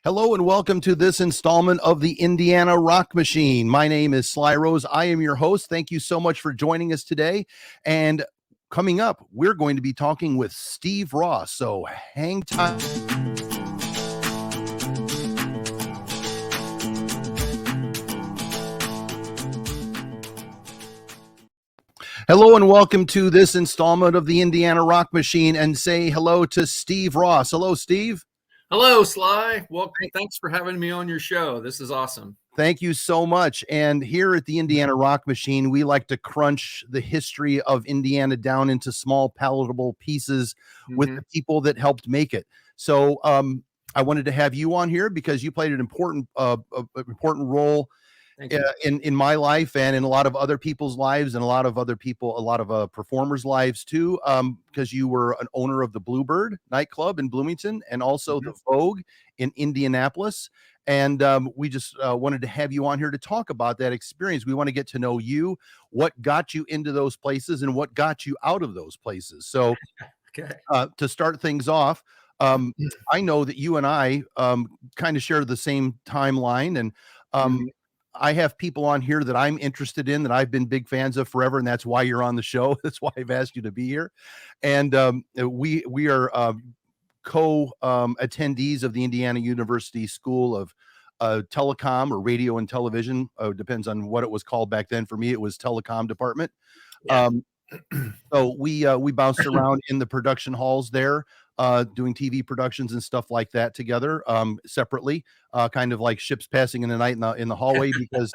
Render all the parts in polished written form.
Hello and welcome to this installment of the Indiana Rock Machine. My name is Sly Rose. I am your host. Thank you so much for joining us today. And coming up, we're going to be talking with Steve Ross. So hang tight. Hello and welcome to this installment of the Indiana Rock Machine, and say hello to Steve Ross. Hello, Steve. Hello, Sly. Well, thanks for having me on your show. This is awesome. Thank you so much. And here at the Indiana Rock Machine, we like to crunch the history of Indiana down into small, palatable pieces with the people that helped make it. So I wanted to have you on here because you played an important role in my life and in a lot of other people's lives, and a lot of performers' lives too, because you were an owner of the Bluebird Nightclub in Bloomington and also the Vogue in Indianapolis. And we just wanted to have you on here to talk about that experience. We want to get to know you, what got you into those places and what got you out of those places. So to start things off, I know that you and I kind of share the same timeline, and I have people on here that I'm interested in, that I've been big fans of forever, and that's why you're on the show. That's why I've asked you to be here. And we are attendees of the Indiana University School of Telecom, or Radio and Television. Depends on what it was called back then. For me, it was Telecom Department. Yeah. So we bounced around in the production halls there, doing TV productions and stuff like that together, separately, kind of like ships passing in the night in the hallway, because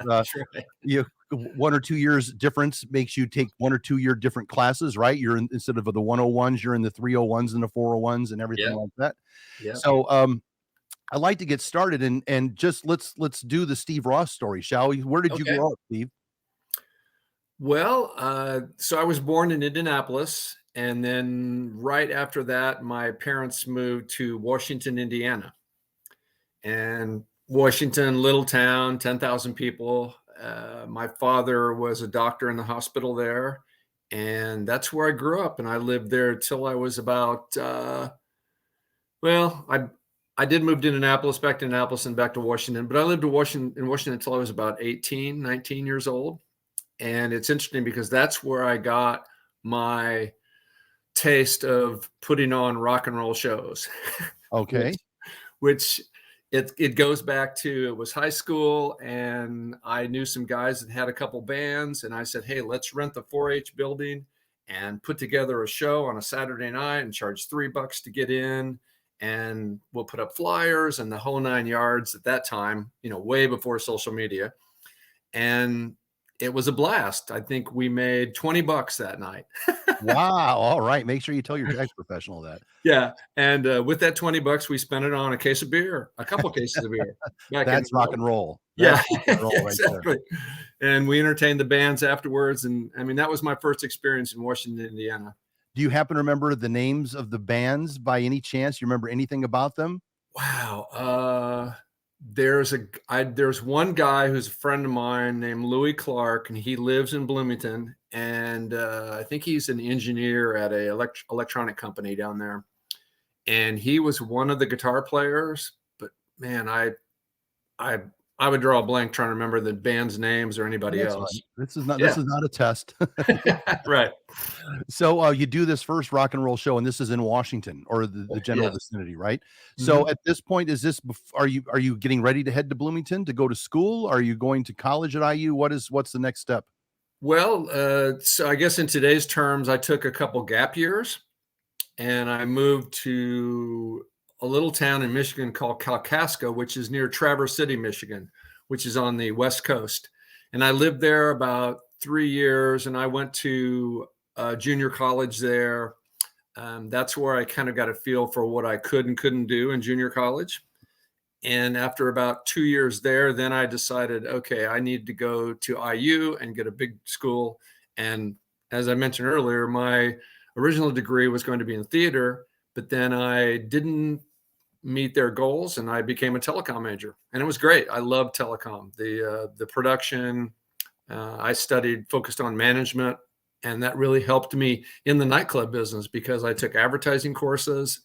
you 1 or 2 years difference makes you take 1 or 2 year different classes, right? You're instead of the 101s, you're in the 301s and the 401s and everything like that. Yeah. So I'd like to get started and just let's do the Steve Ross story, shall we? Where did you grow up, Steve? Well, so I was born in Indianapolis, and then right after that, my parents moved to Washington, Indiana. And Washington, little town, 10,000 people. My father was a doctor in the hospital there, and that's where I grew up. And I lived there till I was about, I did move to Indianapolis, back to Indianapolis and back to Washington, but I lived in Washington until I was about 18, 19 years old. And it's interesting because that's where I got my taste of putting on rock and roll shows. Okay. which it goes back to, it was high school, and I knew some guys that had a couple bands, and I said, hey, let's rent the 4-H building and put together a show on a Saturday night and charge $3 to get in. And we'll put up flyers and the whole 9 yards at that time, way before social media. And it was a blast. I think we made $20 that night. Wow. All right. Make sure you tell your tax professional that. Yeah. And with that $20, we spent it on a case of beer, a couple cases of beer. That's rock and roll. Yeah, exactly. And we entertained the bands afterwards. And I mean, that was my first experience in Washington, Indiana. Do you happen to remember the names of the bands by any chance? You remember anything about them? Wow. There's one guy who's a friend of mine named Louis Clark, and he lives in Bloomington. And I think he's an engineer at a electronic company down there. And he was one of the guitar players. But man, I would draw a blank trying to remember the band's names or anybody else. Right. This is not a test. Right. So you do this first rock and roll show, and this is in Washington, or the general vicinity, right? So at this point, are you getting ready to head to Bloomington to go to school? Are you going to college at IU? What's the next step? Well, so I guess in today's terms, I took a couple gap years, and I moved to a little town in Michigan called Kalkaska, which is near Traverse City, Michigan, which is on the West Coast. And I lived there about 3 years, and I went to junior college there. That's where I kind of got a feel for what I could and couldn't do in junior college. And after about 2 years there, then I decided, okay, I need to go to IU and get a big school. And as I mentioned earlier, my original degree was going to be in theater, but then I didn't meet their goals, and I became a telecom major. And it was great. I loved telecom, the production. I focused on management, and that really helped me in the nightclub business because I took advertising courses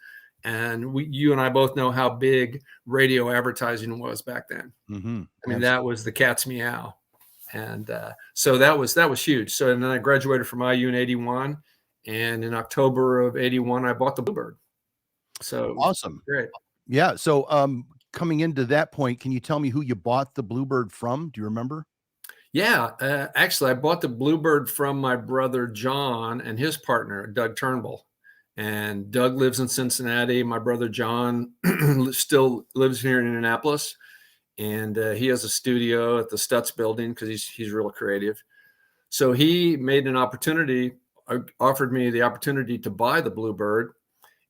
And you and I both know how big radio advertising was back then. Mm-hmm. I mean, that was the cat's meow. And so that was huge. So, and then I graduated from IU in 81. And in October of 81, I bought the Bluebird. So awesome. Great. Yeah. So coming into that point, can you tell me who you bought the Bluebird from? Do you remember? Yeah. Actually, I bought the Bluebird from my brother John and his partner, Doug Turnbull. And Doug lives in Cincinnati. My brother John still lives here in Indianapolis. And he has a studio at the Stutz building because he's real creative. So he made an opportunity, offered me the opportunity to buy the Bluebird.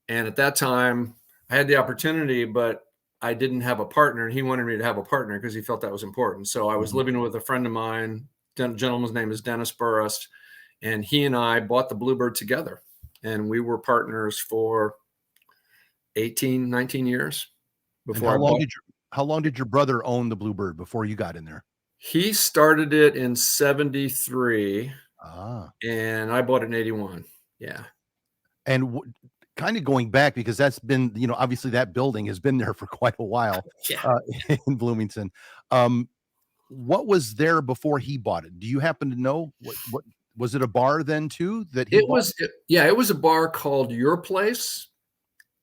And at that time, I had the opportunity, but I didn't have a partner. And he wanted me to have a partner because he felt that was important. So I was living with a friend of mine. The gentleman's name is Dennis Burris. And he and I bought the Bluebird together. And we were partners for 18, 19 years before how long did your brother own the Bluebird before you got in there? He started it in 73. And I bought it in 81. Yeah. And kind of going back, because that's been, obviously that building has been there for quite a while. In Bloomington. What was there before he bought it? Do you happen to know what was it, a bar then too that he bought? It was a bar called Your Place,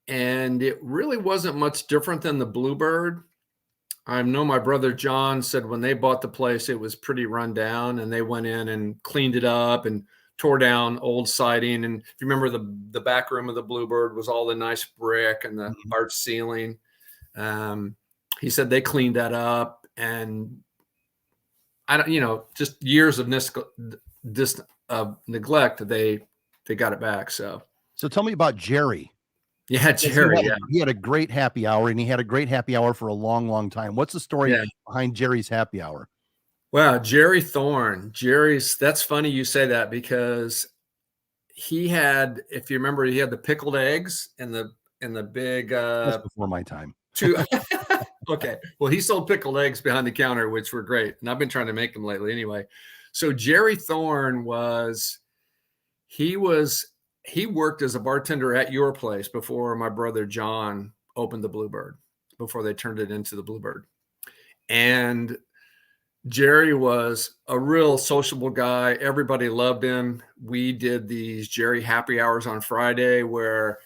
and it really wasn't much different than the Bluebird. I know my brother John said when they bought the place, it was pretty run down, and they went in and cleaned it up and tore down old siding. And if you remember, the back room of the Bluebird was all the nice brick and the arch ceiling. He said they cleaned that up, and I don't, just years of neglect, they got it back. So tell me about Jerry. Yeah, Jerry. He had a great happy hour, and he had a great happy hour for a long, long time. What's the story behind Jerry's happy hour? Wow, Jerry Thorne. That's funny you say that, because he had, if you remember, he had the pickled eggs and the big That's before my time. Okay. Well, he sold pickled eggs behind the counter, which were great. And I've been trying to make them lately anyway. So Jerry Thorne he worked as a bartender at Your Place before my brother John opened the Bluebird, before they turned it into the Bluebird. And Jerry was a real sociable guy. Everybody loved him. We did these Jerry happy hours on Friday where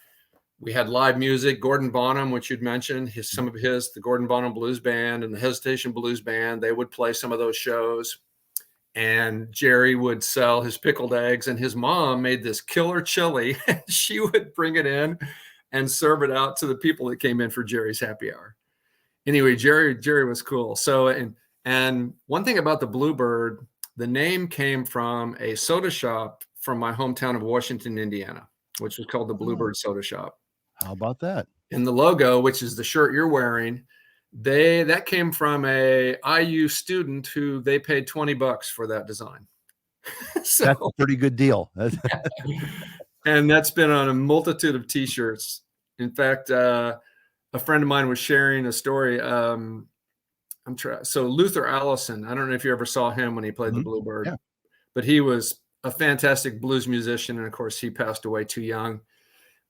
we had live music. Gordon Bonham, which you'd mentioned, the Gordon Bonham Blues Band and the Hesitation Blues Band, they would play some of those shows. And Jerry would sell his pickled eggs, and his mom made this killer chili. And she would bring it in and serve it out to the people that came in for Jerry's happy hour. Anyway, Jerry was cool. So, and one thing about the Bluebird, the name came from a soda shop from my hometown of Washington, Indiana, which was called the Bluebird Soda Shop. How about that? And the logo, which is the shirt you're wearing, that came from a IU student who they paid $20 for that design. So, that's a pretty good deal. And that's been on a multitude of t-shirts. In fact, a friend of mine was sharing a story. So Luther Allison, I don't know if you ever saw him when he played the Bluebird, but he was a fantastic blues musician. And of course he passed away too young.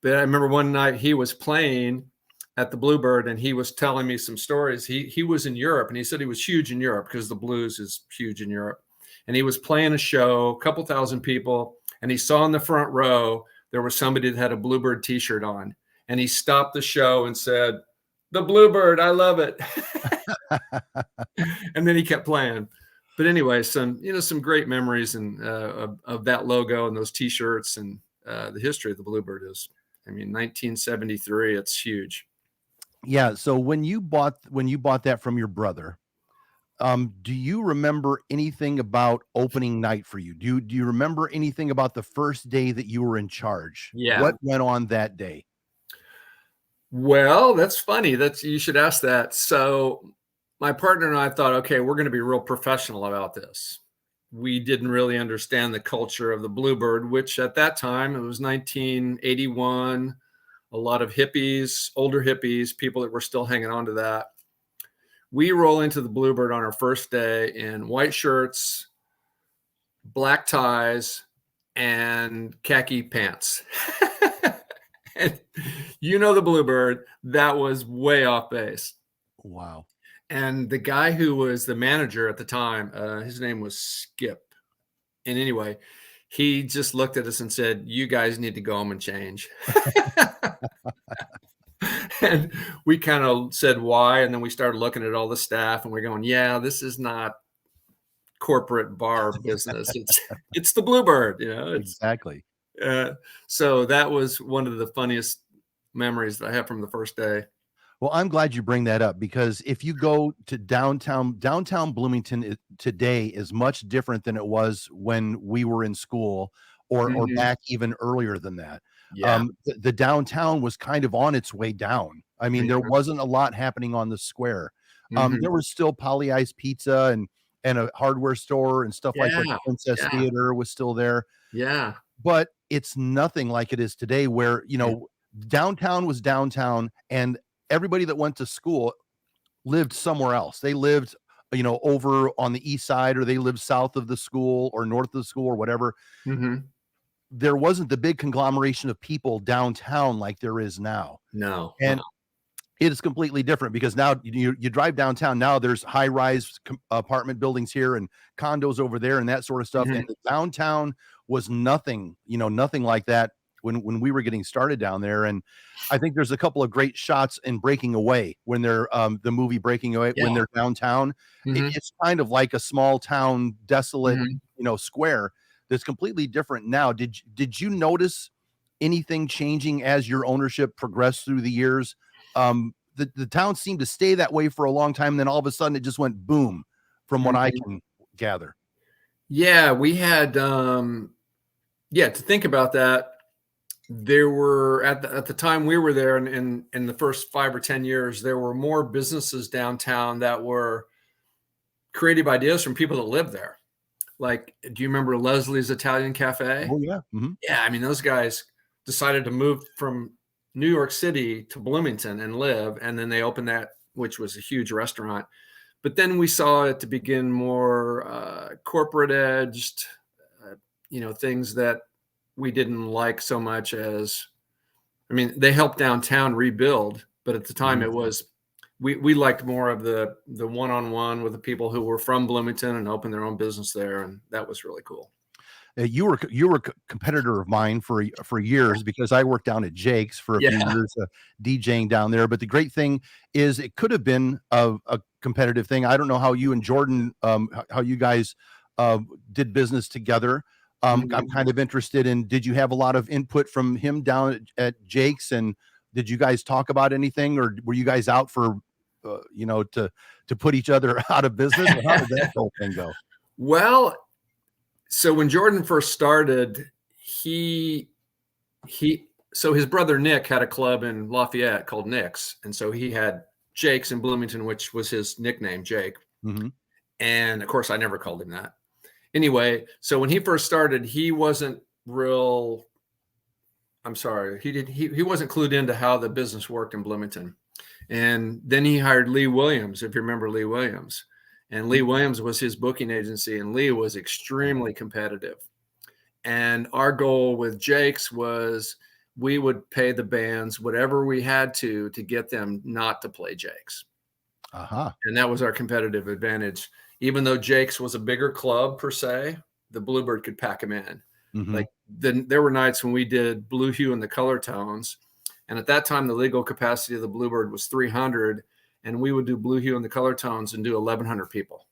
But I remember one night he was playing at the Bluebird, and he was telling me some stories. He was in Europe, and he said he was huge in Europe because the blues is huge in Europe. And he was playing a show, a couple thousand people, and he saw in the front row there was somebody that had a Bluebird t-shirt on, and he stopped the show and said, "The Bluebird, I love it." And then he kept playing. But anyway, some great memories and of that logo and those t-shirts, and the history of the Bluebird is, 1973, it's huge. Yeah. So when you bought that from your brother, do you remember anything about opening night for you? Do you remember anything about the first day that you were in charge? Yeah. What went on that day? Well, that's funny. You should ask that. So my partner and I thought, okay, we're going to be real professional about this. We didn't really understand the culture of the Bluebird, which at that time, it was 1981. A lot of hippies, older hippies, people that were still hanging on to that. We roll into the Bluebird on our first day in white shirts, black ties, and khaki pants. And you know the Bluebird, that was way off base. Wow. And the guy who was the manager at the time, his name was Skip. And anyway, he just looked at us and said, "You guys need to go home and change." And we kind of said why, and then we started looking at all the staff, and we're going, "Yeah, this is not corporate bar business. It's the Bluebird, you know." Exactly. So that was one of the funniest memories that I have from the first day. Well, I'm glad you bring that up, because if you go to downtown Bloomington today is much different than it was when we were in school, or back even earlier than that. Yeah. The downtown was kind of on its way down. I mean, there wasn't a lot happening on the square. There was still Polly Ice Pizza and a hardware store and stuff like that. The Princess Theater was still there. Yeah. But it's nothing like it is today, where, downtown was downtown, and everybody that went to school lived somewhere else. They lived, over on the east side, or they lived south of the school or north of the school or whatever. There wasn't the big conglomeration of people downtown like there is now. No. And it is completely different, because now you drive downtown. Now there's high-rise apartment buildings here and condos over there and that sort of stuff. And the downtown was nothing, nothing like that when we were getting started down there. And I think there's a couple of great shots in Breaking Away, when they're the movie Breaking Away, when they're downtown. It's kind of like a small town, desolate, square that's completely different now. Did you notice anything changing as your ownership progressed through the years? The town seemed to stay that way for a long time, and then all of a sudden it just went boom, from what I can gather. Yeah, we had to think about that. There were at the time we were there, in the first 5 or 10 years, there were more businesses downtown that were creative ideas from people that lived there. Like, do you remember Leslie's Italian Cafe? Oh yeah. Yeah, I mean, those guys decided to move from New York City to Bloomington and live, and then they opened that, which was a huge restaurant. But then we saw it to begin more corporate edged, things that we didn't like so much as, I mean, they helped downtown rebuild, but at the time it was, we liked more of the one-on-one with the people who were from Bloomington and opened their own business there. And that was really cool. You were a competitor of mine for years, because I worked down at Jake's for a few years, DJing down there. But the great thing is, it could have been a competitive thing. I don't know how you and Jordan, how you guys did business together. I'm kind of interested in, did you have a lot of input from him down at Jake's, and did you guys talk about anything, or were you guys out for, to put each other out of business? Or how did that whole thing go? Well, so when Jordan first started, so his brother Nick had a club in Lafayette called Nick's. And so he had Jake's in Bloomington, which was his nickname, Jake. And of course, I never called him that. Anyway, so when he first started, he wasn't real, I'm sorry, he wasn't clued into how the business worked in Bloomington. And then he hired Lee Williams, if you remember Lee Williams. And Lee Williams was his booking agency, and Lee was extremely competitive. And our goal with Jake's was, we would pay the bands whatever we had to get them not to play Jake's. And that was our competitive advantage. Even though Jake's was a bigger club per se, the Bluebird could pack them in. Like, then there were nights when we did Blue Hue and the Color Tones. And at that time, the legal capacity of the Bluebird was 300. And we would do Blue Hue and the Color Tones and do 1,100 people.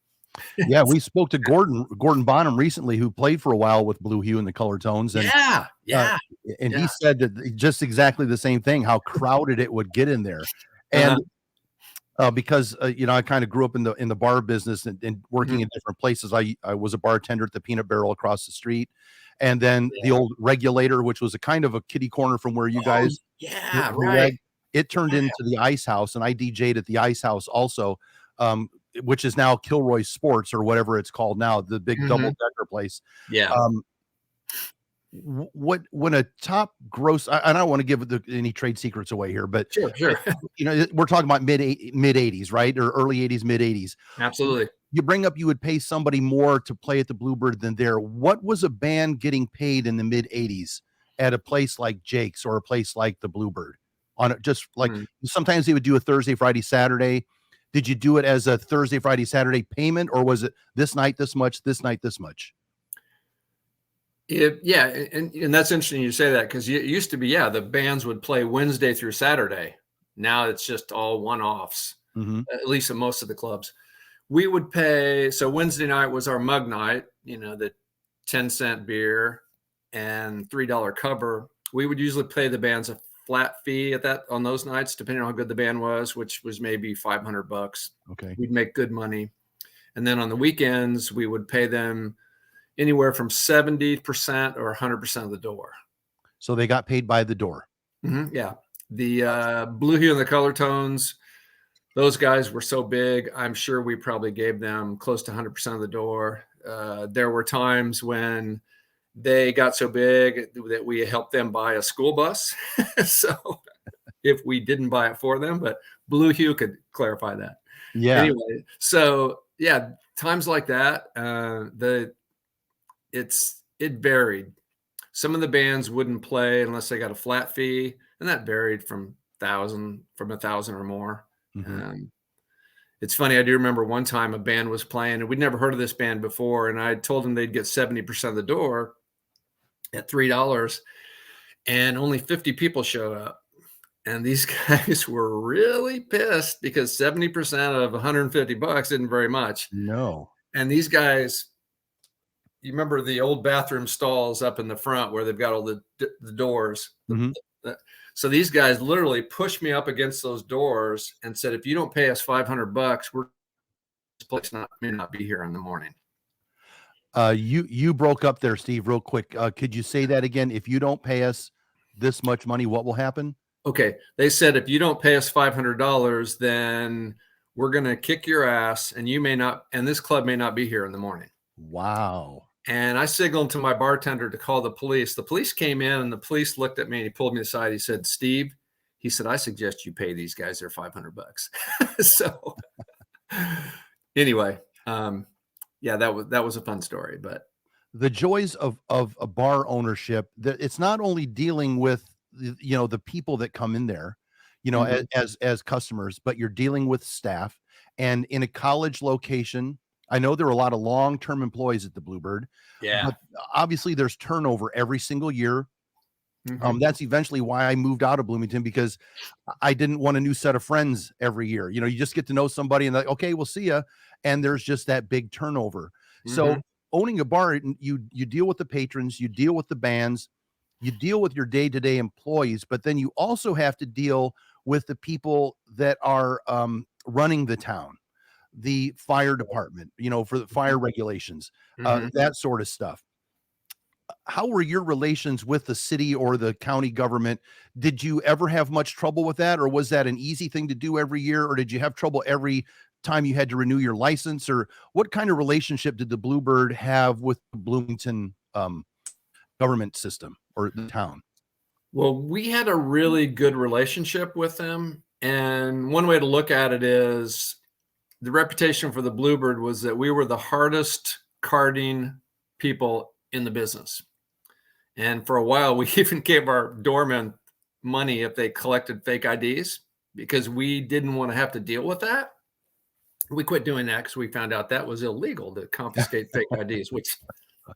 Yeah, we spoke to Gordon Bonham recently, who played for a while with Blue Hue and the Color Tones. And he said that just exactly the same thing, how crowded it would get in there. And because I kind of grew up in the bar business and working in different places. I was a bartender at the Peanut Barrel across the street, and then the old Regulator, which was a kind of a kitty corner from where you guys. It turned into the Ice House, and I DJ'd at the Ice House also, which is now Kilroy Sports, or whatever it's called now, the big double-decker place. When a top gross, I don't want to give any trade secrets away here, but sure. We're talking about mid 80s, right? Or early 80s, mid 80s. Absolutely. You bring up, you would pay somebody more to play at the Bluebird than there. What was a band getting paid in the mid 80s at a place like Jake's or a place like the Bluebird? On it, just like Mm. sometimes they would do a Thursday, Friday, Saturday. Did you do it as a Thursday, Friday, Saturday payment, or was it this night this much, this night this much? Yeah, and that's interesting you say that, because it used to be, yeah, the bands would play Wednesday through Saturday. Now it's just all one-offs, Mm-hmm. at least in most of the clubs. We would pay, so Wednesday night was our mug night, the 10-cent beer and $3 cover. We would usually pay the bands a flat fee on those nights, depending on how good the band was, which was maybe $500. Okay. We'd make good money. And then on the weekends, we would pay them anywhere from 70% or 100% of the door. So they got paid by the door. Mm-hmm, yeah. The Blue Hue and the Color Tones, those guys were so big, I'm sure we probably gave them close to 100% of the door. There were times when they got so big that we helped them buy a school bus. So if we didn't buy it for them, but Blue Hue could clarify that. Yeah. Anyway, so yeah, times like that, it varied. Some of the bands wouldn't play unless they got a flat fee, and that varied from 1,000 or more. Mm-hmm. It's funny. I do remember one time a band was playing, and we'd never heard of this band before. And I told them they'd get 70% of the door at $3, and only 50 people showed up. And these guys were really pissed because 70% of $150 isn't very much. No. And these guys, you remember the old bathroom stalls up in the front where they've got all the doors. Mm-hmm. So these guys literally pushed me up against those doors and said, if you don't pay us $500, this place may not be here in the morning. You broke up there, Steve, real quick. Could you say that again? If you don't pay us this much money, what will happen? Okay. They said, if you don't pay us $500, then we're going to kick your ass, and this club may not be here in the morning. Wow. And I signaled to my bartender to call the police. The police came in, and the police looked at me, and he pulled me aside. He said, Steve, he said, I suggest you pay these guys their $500. So anyway, yeah, that was a fun story. But the joys of a bar ownership, that it's not only dealing with the people that come in there, Mm-hmm. as customers, but you're dealing with staff. And in a college location, I know there are a lot of long-term employees at the Bluebird. Yeah. But obviously there's turnover every single year. Mm-hmm. That's eventually why I moved out of Bloomington, because I didn't want a new set of friends every year. You just get to know somebody and like, okay, we'll see ya. And there's just that big turnover. Mm-hmm. So owning a bar, you deal with the patrons, you deal with the bands, you deal with your day-to-day employees, but then you also have to deal with the people that are running the town, the fire department, for the fire regulations, Mm-hmm. that sort of stuff. How were your relations with the city or the county government? Did you ever have much trouble with that, or was that an easy thing to do every year, or did you have trouble every time you had to renew your license? Or what kind of relationship did the Bluebird have with the Bloomington government system or the town? Well, we had a really good relationship with them. And one way to look at it is the reputation for the Bluebird was that we were the hardest carding people in the business. And for a while, we even gave our doormen money if they collected fake IDs, because we didn't want to have to deal with that. We quit doing that because we found out that was illegal to confiscate fake IDs, which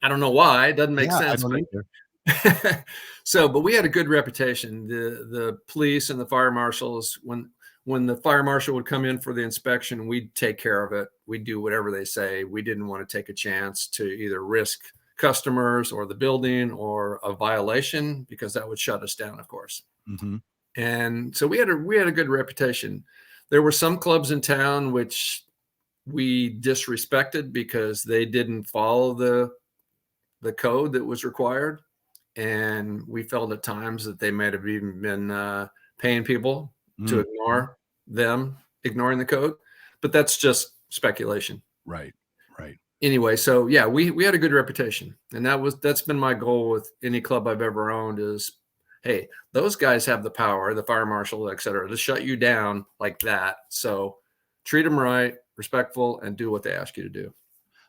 I don't know why. It doesn't make sense. So, but we had a good reputation. The police and the fire marshals, when the fire marshal would come in for the inspection, we'd take care of it. We'd do whatever they say. We didn't want to take a chance to either risk customers or the building or a violation, because that would shut us down, of course. Mm-hmm. And so we had a good reputation. There were some clubs in town which we disrespected because they didn't follow the code that was required. And we felt at times that they might have even been paying people to ignore them, ignoring the code. But that's just speculation. Right. Anyway, so yeah, we had a good reputation. And that's been my goal with any club I've ever owned is, hey, those guys have the power, the fire marshal, et cetera, to shut you down like that. So treat them right, respectful, and do what they ask you to do.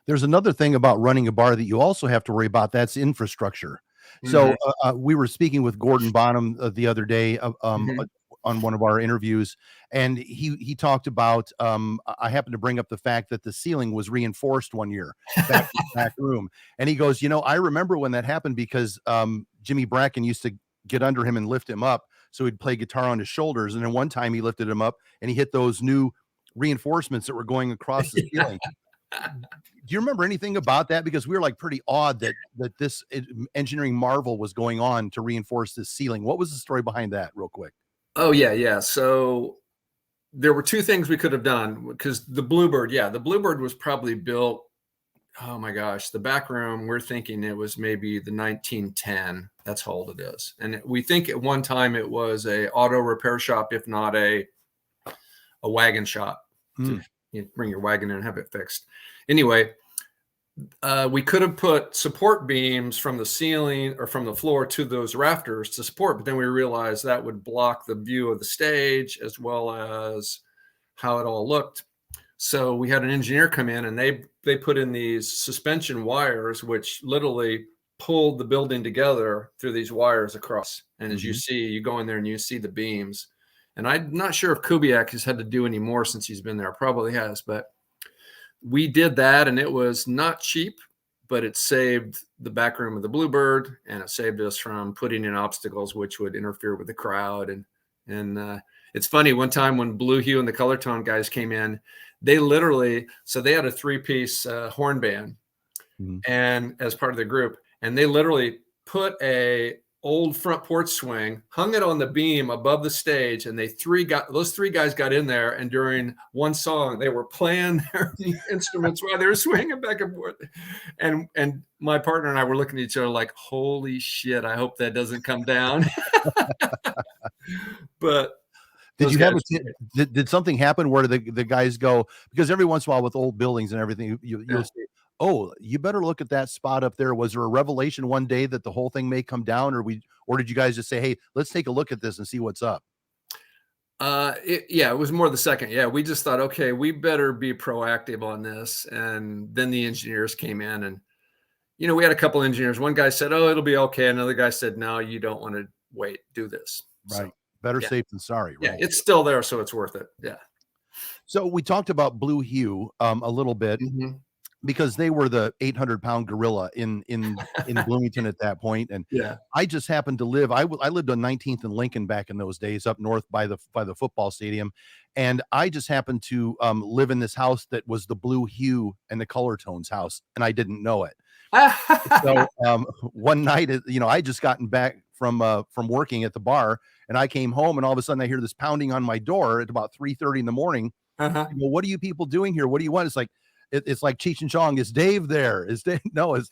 There's another thing about running a bar that you also have to worry about. That's infrastructure. So we were speaking with Gordon Bonham the other day Mhm. on one of our interviews, and he talked about I happened to bring up the fact that the ceiling was reinforced one year back in the back room, and he goes, I remember when that happened because Jimmy Bracken used to get under him and lift him up so he'd play guitar on his shoulders, and then one time he lifted him up and he hit those new reinforcements that were going across the ceiling. Do you remember anything about that? Because we were like pretty awed that this engineering marvel was going on to reinforce this ceiling. What was the story behind that, real quick? Oh yeah. So there were two things we could have done because the Bluebird was probably built. Oh my gosh, the back room, we're thinking it was maybe the 1910. That's how old it is. And we think at one time it was a auto repair shop, if not a wagon shop to bring your wagon in and have it fixed. Anyway, we could have put support beams from the ceiling or from the floor to those rafters to support, but then we realized that would block the view of the stage as well as how it all looked. So we had an engineer come in and they put in these suspension wires, which literally pulled the building together through these wires across. And as you see, you go in there and you see the beams. And I'm not sure if Kubiak has had to do any more since he's been there. Probably has, but we did that, and it was not cheap, but it saved the back room of the Bluebird, and it saved us from putting in obstacles which would interfere with the crowd. And it's funny, one time when Blue Hue and the Color Tone guys came in, they had a 3-piece horn band, and as part of the group, and they literally put a old front porch swing, hung it on the beam above the stage, and those three guys got in there, and during one song they were playing their instruments while they were swinging back and forth, and my partner and I were looking at each other like, holy shit, I hope that doesn't come down. But did you have did something happen where the guys go, because every once in a while with old buildings and everything you'll say, oh, you better look at that spot up there. Was there a revelation one day that the whole thing may come down, or did you guys just say, hey, let's take a look at this and see what's up? It was more the second. Yeah, we just thought, okay, we better be proactive on this. And then the engineers came in, and we had a couple engineers. One guy said, oh, it'll be okay. Another guy said, no, you don't want to wait, do this. Right. So, better safe than sorry. Right? Yeah, it's still there, so it's worth it. Yeah. So we talked about Blue Hue a little bit. Because they were the 800-pound gorilla in Bloomington at that point. And I just happened to live, I lived on 19th and Lincoln back in those days, up north by the football stadium. And I just happened to live in this house that was the Blue Hue and the Color Tones house, and I didn't know it. So one night, I just gotten back from working at the bar, and I came home, and all of a sudden I hear this pounding on my door at about 3:30 in the morning. What are you people doing here? What do you want? It's like, it's like Cheech and Chong. Is Dave there? Is Dave? No, it's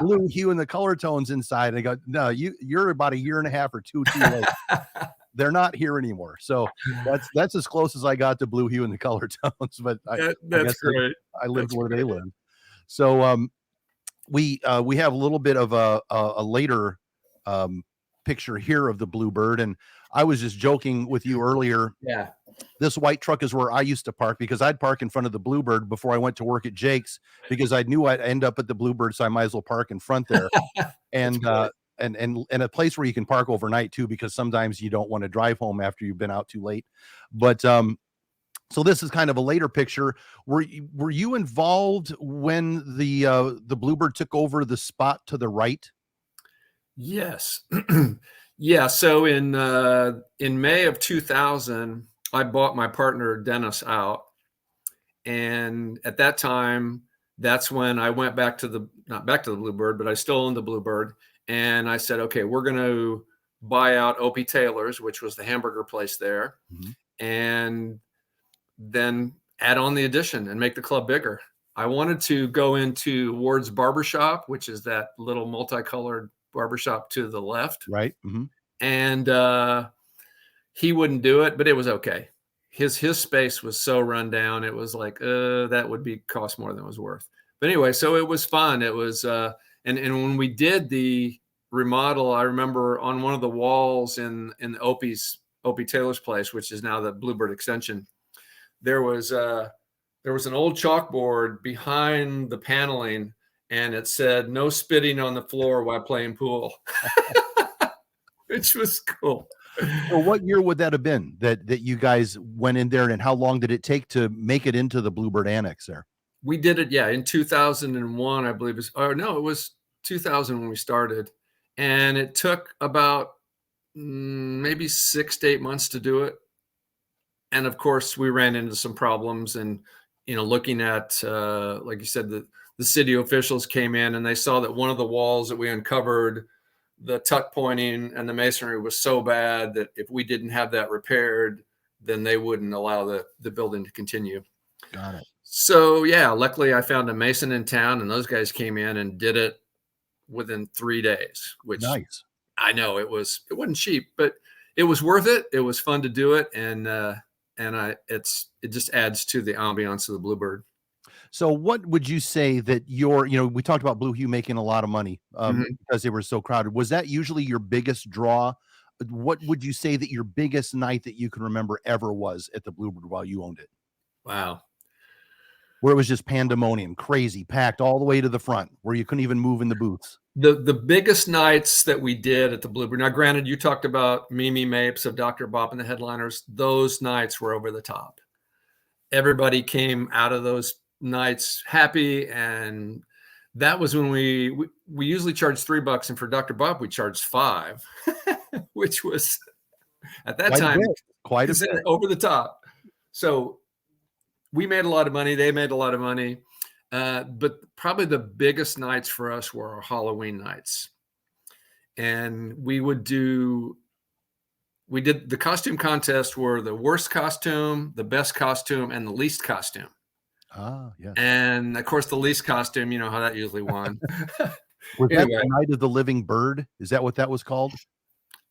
Blue Hue and the Color Tones inside. And I go, no, you're about 1.5 years or two too late. They're not here anymore. So that's as close as I got to Blue Hue and the Color Tones. But that's great. I lived where they lived. So we have a little bit of a later picture here of the Bluebird, and I was just joking with you earlier. Yeah. This white truck is where I used to park, because I'd park in front of the Bluebird before I went to work at Jake's, because I knew I'd end up at the Bluebird, so I might as well park in front there. And a place where you can park overnight too, because sometimes you don't want to drive home after you've been out too late. But so this is kind of a later picture. Were you involved when the Bluebird took over the spot to the right? Yes. Yeah. So in May of 2000, I bought my partner Dennis out, and at that time, that's when I went not back to the Bluebird, but I still owned the Bluebird, and I said, okay, we're going to buy out Opie Taylor's, which was the hamburger place there, and then add on the addition and make the club bigger. I wanted to go into Ward's Barbershop, which is that little multicolored barbershop to the left. Right. And he wouldn't do it, but it was okay. His space was so run down. It was like, that would cost more than it was worth. But anyway, so it was fun. It was, and when we did the remodel, I remember on one of the walls in Opie Taylor's place, which is now the Bluebird extension, there was an old chalkboard behind the paneling, and it said, "No spitting on the floor while playing pool," which was cool. So what year would that have been that you guys went in there, and how long did it take to make it into the Bluebird Annex there? We did it, yeah, in 2001, I believe. It was 2000 when we started, and it took about maybe 6 to 8 months to do it. And of course, we ran into some problems, and looking at like you said, the city officials came in and they saw that one of the walls that we uncovered, the tuck pointing and the masonry was so bad that if we didn't have that repaired, then they wouldn't allow the building to continue. Got it. So yeah, luckily I found a mason in town, and those guys came in and did it within 3 days, which Nice. I know it wasn't cheap, but it was worth it. It was fun to do it. And it just adds to the ambiance of the Bluebird. So what would you say that we talked about Blue Hue making a lot of money because they were so crowded. Was that usually your biggest draw? What would you say that your biggest night that you can remember ever was at the Bluebird while you owned it? Wow. Where it was just pandemonium, crazy, packed all the way to the front, where you couldn't even move in the booths. The biggest nights that we did at the Bluebird. Now, granted, you talked about Mimi Mapes of Dr. Bop and the Headliners. Those nights were over the top. Everybody came out of those nights happy, and that was when we usually charged $3, and for Dr. Bop we charged $5, which was at that time quite a bit over the top. So we made a lot of money. They made a lot of money. But probably the biggest nights for us were our Halloween nights. And we did the costume contest were the worst costume, the best costume, and the least costume. Ah, yeah. And of course, the least costume, you know how that usually won. Was that the Night of the Living Bird? Is that what that was called?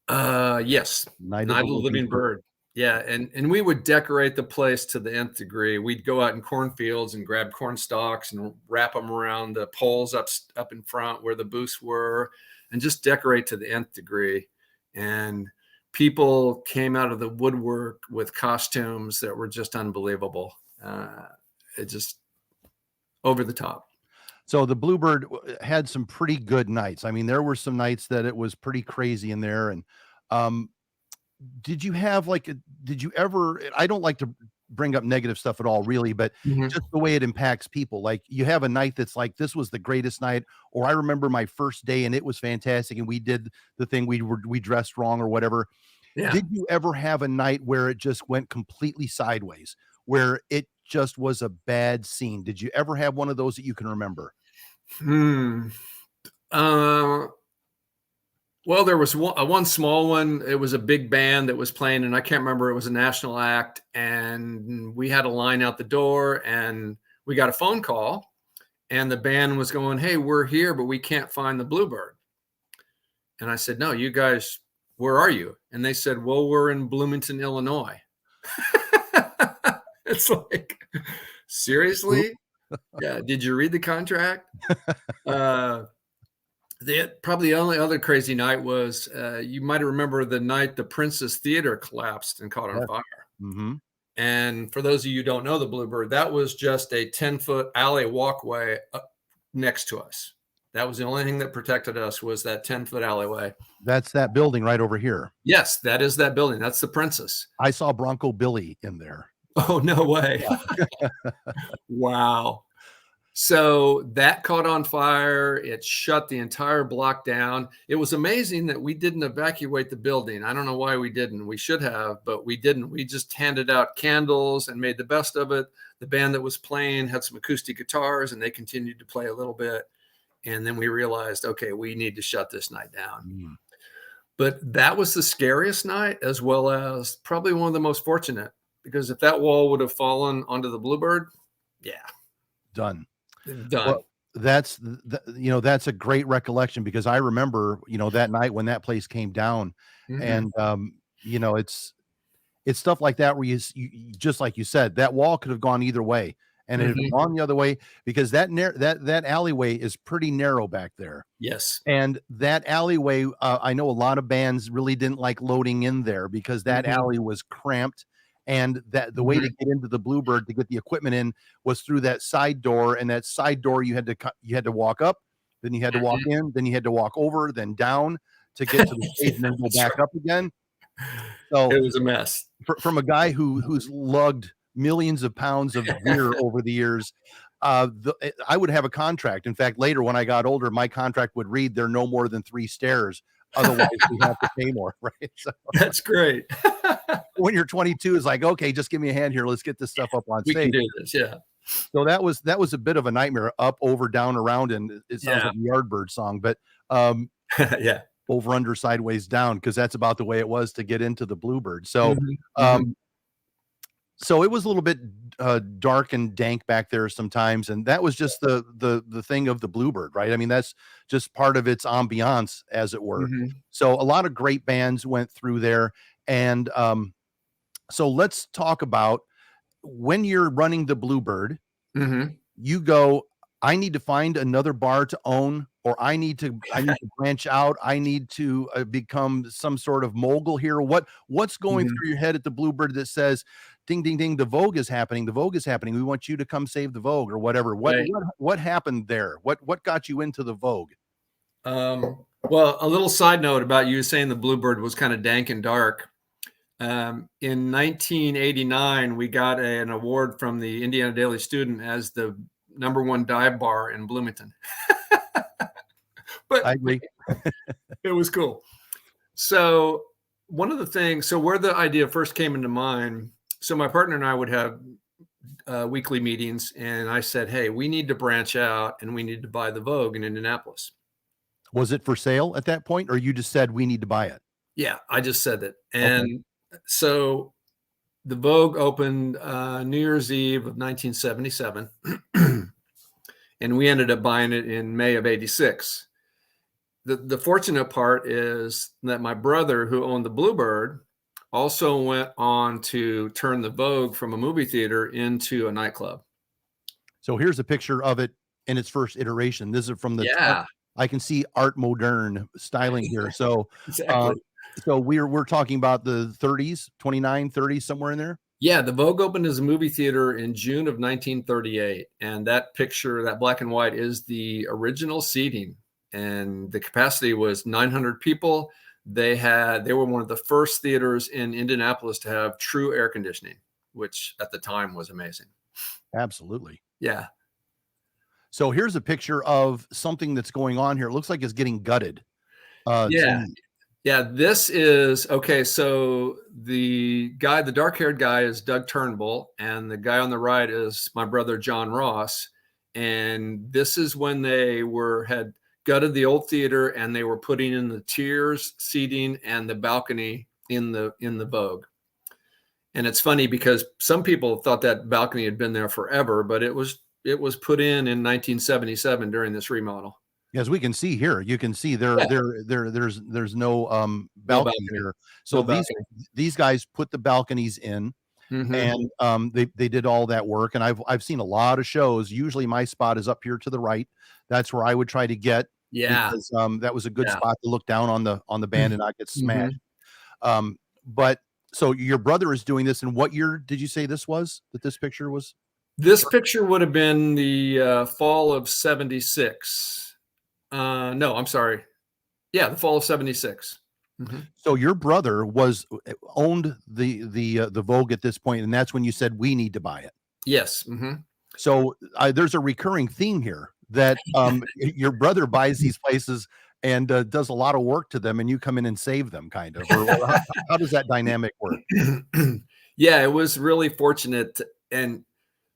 Yes. Night of the Living Bird. Yeah, and we would decorate the place to the nth degree. We'd go out in cornfields and grab corn stalks and wrap them around the poles up in front where the booths were, and just decorate to the nth degree. And people came out of the woodwork with costumes that were just unbelievable. It just over the top. So the Bluebird had some pretty good nights. I mean, there were some nights that it was pretty crazy in there. And did you ever, I don't like to bring up negative stuff at all, really, but just the way it impacts people. Like, you have a night that's like, this was the greatest night, or I remember my first day and it was fantastic, and we did the thing, we dressed wrong or whatever. Yeah. Did you ever have a night where it just went completely sideways, where it just was a bad scene? Did you ever have one of those that you can remember? Well, there was one small one. It was a big band that was playing, and I can't remember. It was a national act, and we had a line out the door, and we got a phone call, and the band was going, "Hey, we're here, but we can't find the Bluebird." And I said, "No, you guys, where are you?" And they said, "Well, we're in Bloomington, Illinois." It's like, seriously? Yeah. Did you read the contract? Probably the only other crazy night was, you might remember the night the Princess Theater collapsed and caught on fire. And for those of you who don't know the Bluebird, that was just a 10-foot alley walkway up next to us. That was the only thing that protected us, was that 10-foot alleyway. That's that building right over here. Yes, that is that building. That's the Princess. I saw Bronco Billy in there. Oh, no way. Wow. So that caught on fire. It shut the entire block down. It was amazing that we didn't evacuate the building. I don't know why we didn't. We should have, but we didn't. We just handed out candles and made the best of it. The band that was playing had some acoustic guitars, and they continued to play a little bit. And then we realized, okay, we need to shut this night down. But that was the scariest night, as well as probably one of the most fortunate, because if that wall would have fallen onto the Bluebird, done. Well, that's a great recollection, because I remember, that night when that place came down, and it's stuff like that where you just like you said, that wall could have gone either way, and it had gone the other way, because that alleyway is pretty narrow back there. Yes. And that alleyway, I know a lot of bands really didn't like loading in there, because that alley was cramped, And that the way to get into the Bluebird, to get the equipment in, was through that side door. And that side door, you had to walk up, then you had to walk in, then you had to walk over, then down to get to the stage, and then go back up again. So it was a mess. From a guy who's lugged millions of pounds of gear over the years, I would have a contract. In fact, later when I got older, my contract would read, "There are no more than 3 stairs. Otherwise, we have to pay more." Right? So that's great. When you're 22, it's like, okay, just give me a hand here. Let's get this stuff up on stage. We can do this, yeah. So that was a bit of a nightmare. Up, over, down, around, and it sounds like a Yardbird song, but yeah, over, under, sideways, down, because that's about the way it was to get into the Bluebird. So so it was a little bit dark and dank back there sometimes, and that was just the thing of the Bluebird, right? I mean, that's just part of its ambiance, as it were. So a lot of great bands went through there, and so let's talk about when you're running the Bluebird. You go, I need to find another bar to own, or I need to branch out. I need to become some sort of mogul here. What's going through your head at the Bluebird that says, ding, ding, ding, the Vogue is happening. The Vogue is happening. We want you to come save the Vogue, or whatever. What happened there? What got you into the Vogue? Well, a little side note about you saying the Bluebird was kind of dank and dark. In 1989, we got an award from the Indiana Daily Student as the #1 dive bar in Bloomington. But I agree. It was cool. So one of the things, so where the idea first came into mind, so my partner and I would have weekly meetings, and I said, hey, we need to branch out and we need to buy the Vogue in Indianapolis. Was it for sale at that point, or you just said we need to buy it? Yeah, I just said that. And so the Vogue opened New Year's Eve of 1977, and we ended up buying it in May of '86. The fortunate part is that my brother, who owned the Bluebird, also went on to turn the Vogue from a movie theater into a nightclub. So here's a picture of it in its first iteration. This is from the I can see Art Moderne styling here. So exactly. So we're talking about the 30s, 29, 30s, somewhere in there. Yeah, the Vogue opened as a movie theater in June of 1938, and that picture, that black and white, is the original seating, and the capacity was 900 people. They were one of the first theaters in Indianapolis to have true air conditioning, which at the time was amazing. Absolutely. Yeah. So here's a picture of something that's going on here. It looks like it's getting gutted. Yeah, this is okay. So the dark-haired guy is Doug Turnbull, and the guy on the right is my brother John Ross. And this is when they had gutted the old theater, and they were putting in the tiers seating and the balcony in the Vogue. And it's funny because some people thought that balcony had been there forever, but it was put in 1977 during this remodel. As we can see here, you can see there's no balcony here. So these guys put the balconies in, and they did all that work. And I've seen a lot of shows. Usually my spot is up here to the right. That's where I would try to get. Yeah, because that was a good spot to look down on the band and not get smashed. But so your brother is doing this. And what year did you say this was? That this picture was? This picture would have been the fall of '76. No, I'm sorry. Yeah, the fall of '76. So your brother owned the Vogue at this point, and that's when you said we need to buy it. Yes. So there's a recurring theme here that your brother buys these places and does a lot of work to them, and you come in and save them, kind of. Or how does that dynamic work? Yeah, it was really fortunate, and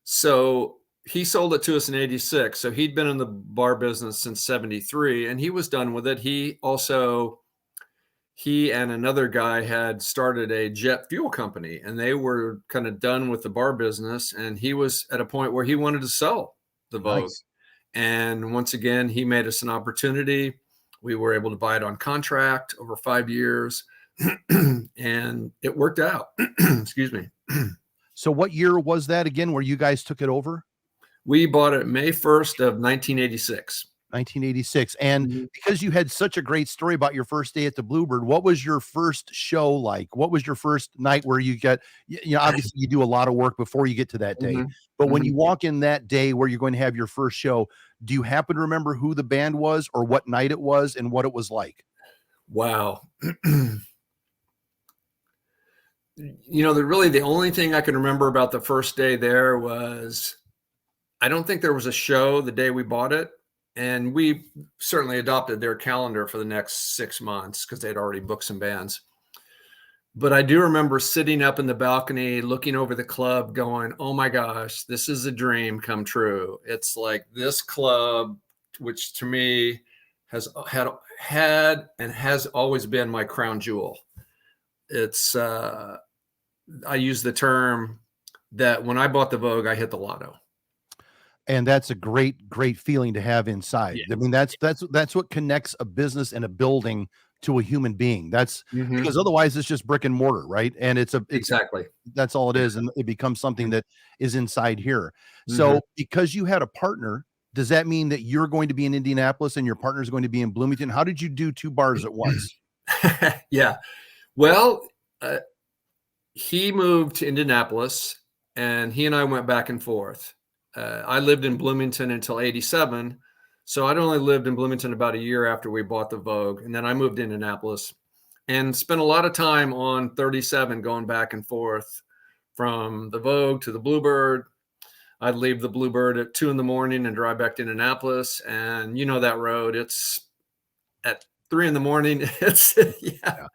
so he sold it to us in '86. So he'd been in the bar business since '73, and he was done with it. He and another guy had started a jet fuel company, and they were kind of done with the bar business. And he was at a point where he wanted to sell the Vogue. Nice. And once again, he made us an opportunity. We were able to buy it on contract over 5 years, and it worked out. Excuse me. So what year was that again, where you guys took it over? We bought it May 1st of 1986. 1986. And because you had such a great story about your first day at the Bluebird, what was your first show like? What was your first night where you get, obviously you do a lot of work before you get to that day, but when you walk in that day where you're going to have your first show, do you happen to remember who the band was or what night it was and what it was like? Wow. Really the only thing I can remember about the first day there was, I don't think there was a show the day we bought it. And we certainly adopted their calendar for the next 6 months because they'd already booked some bands. But I do remember sitting up in the balcony, looking over the club going, oh my gosh, this is a dream come true. It's like this club, which to me has had and has always been my crown jewel. It's, I use the term that when I bought the Vogue, I hit the lotto. And that's a great feeling to have inside. I mean, that's what connects a business and a building to a human being. That's because otherwise it's just brick and mortar, right? And exactly, that's all it is. And it becomes something that is inside here. So because you had a partner, does that mean that you're going to be in Indianapolis and your partner is going to be in Bloomington? How did you do 2 bars at once? Yeah. Well, he moved to Indianapolis and he and I went back and forth. I lived in Bloomington until 87. So I'd only lived in Bloomington about a year after we bought the Vogue. And then I moved to Indianapolis and spent a lot of time on 37 going back and forth from the Vogue to the Bluebird. I'd leave the Bluebird at 2 a.m. and drive back to Indianapolis. And you know that road, it's at 3 a.m. It's, yeah.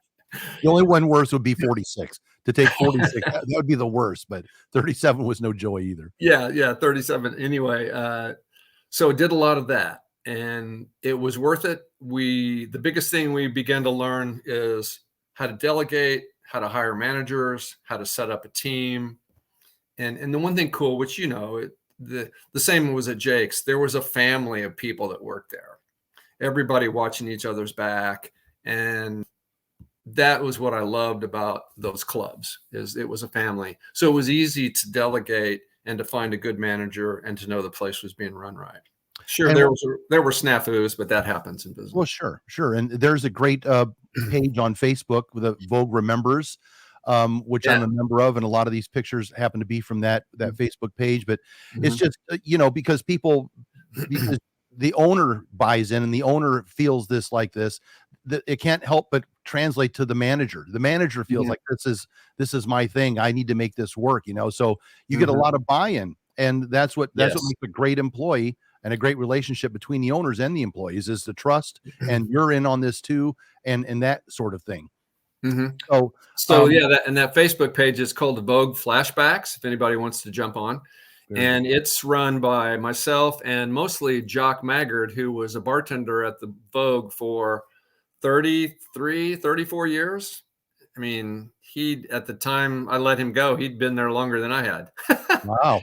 The only one worse would be 46. To take 46, that would be the worst, but 37 was no joy either. Yeah, 37. Anyway, so did a lot of that, and it was worth it. The biggest thing we began to learn is how to delegate, how to hire managers, how to set up a team. And the one thing cool, which, the same was at Jake's, there was a family of people that worked there, everybody watching each other's back. And that was what I loved about those clubs, is it was a family. So it was easy to delegate and to find a good manager and to know the place was being run right. Sure, there were snafus, but that happens in business. Well, sure. And there's a great page on Facebook with the Vogue Remembers, which I'm a member of, and a lot of these pictures happen to be from that Facebook page. But it's just because the owner buys in and the owner feels this like this, that it can't help but translate to the manager. The manager feels like this is my thing. I need to make this work, so you get a lot of buy-in, and that's what makes a great employee and a great relationship between the owners and the employees is the trust, and you're in on this too, and that sort of thing. So that Facebook page is called the Vogue Flashbacks, if anybody wants to jump on. And it's run by myself and mostly Jock Maggard, who was a bartender at the Vogue for 34 years. I mean, at the time I let him go, he'd been there longer than I had. Wow.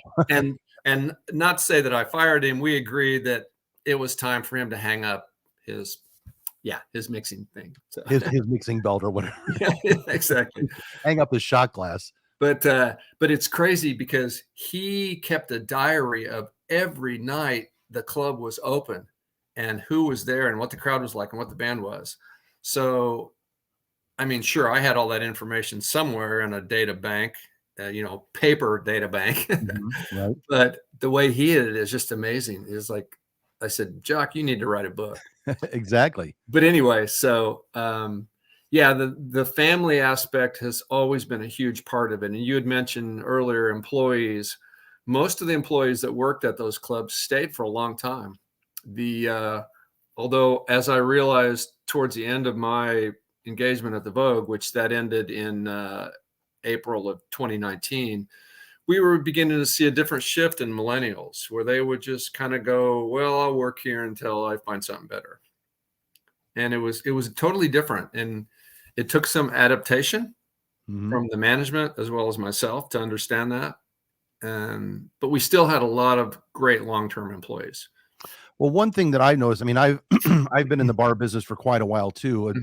and not to say that I fired him. We agreed that it was time for him to hang up his mixing thing. So. His mixing belt or whatever. Yeah, exactly. Hang up his shot glass. But it's crazy because he kept a diary of every night the club was open and who was there and what the crowd was like and what the band was. So, I mean, sure, I had all that information somewhere in a data bank, paper data bank. Right. But the way he did it is just amazing. It's like, I said, Jock, you need to write a book. Exactly. But anyway, so the family aspect has always been a huge part of it. And you had mentioned earlier employees. Most of the employees that worked at those clubs stayed for a long time. Although, as I realized towards the end of my engagement at the Vogue, which that ended in April of 2019, we were beginning to see a different shift in millennials where they would just kind of go, well, I'll work here until I find something better. And it was totally different. And it took some adaptation from the management as well as myself to understand that. But we still had a lot of great long-term employees. Well, one thing that I noticed, I mean, I've been in the bar business for quite a while too.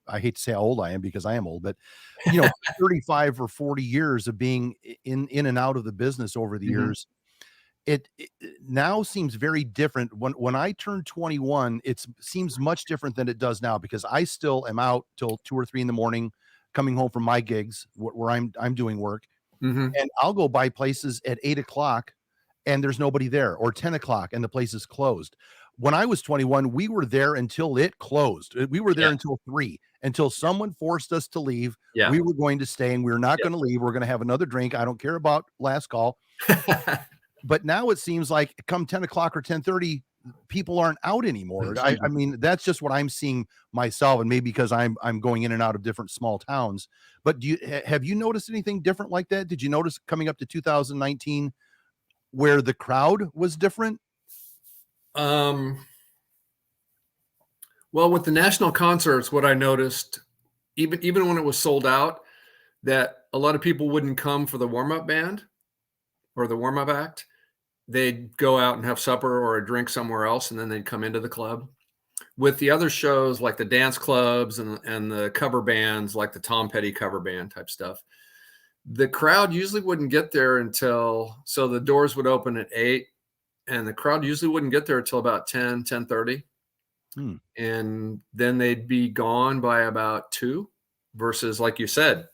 I hate to say how old I am because I am old, but 35 or 40 years of being in and out of the business over the years. it now seems very different. When I turned 21, it seems much different than it does now, because I still am out till 2 or 3 in the morning, coming home from my gigs where I'm doing work, and I'll go by places at 8 o'clock and there's nobody there, or 10 o'clock and the place is closed. When I was 21, we were there until it closed. We were there until 3, until someone forced us to leave. Yeah. We were going to stay, and we were not going to leave. We're going to have another drink. I don't care about last call. But now it seems like come 10 o'clock or 10:30, people aren't out anymore. I mean, that's just what I'm seeing myself, and maybe because I'm going in and out of different small towns. But have you noticed anything different like that? Did you notice coming up to 2019 where the crowd was different? Well, with the national concerts, what I noticed, even when it was sold out, that a lot of people wouldn't come for the warm-up band or the warm-up act. They'd go out and have supper or a drink somewhere else, and then they'd come into the club. With the other shows, like the dance clubs and the cover bands, like the Tom Petty cover band type stuff, the crowd usually wouldn't get there so the doors would open at 8, and the crowd usually wouldn't get there until about 10:30. And then they'd be gone by about 2, versus, like you said,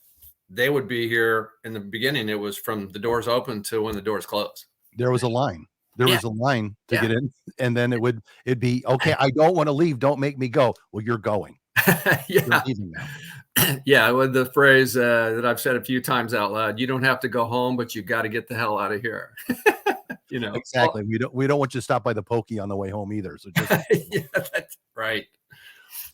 they would be here in the beginning. It was from the doors open to when the doors close. There was a line. There was a line to get in, and then it'd be, okay, I don't want to leave. Don't make me go. Well, you're going. You're leaving now. Yeah, with the phrase that I've said a few times out loud, you don't have to go home, but you got to get the hell out of here. Exactly. We don't want you to stop by the Pokey on the way home either. So just yeah, that's right.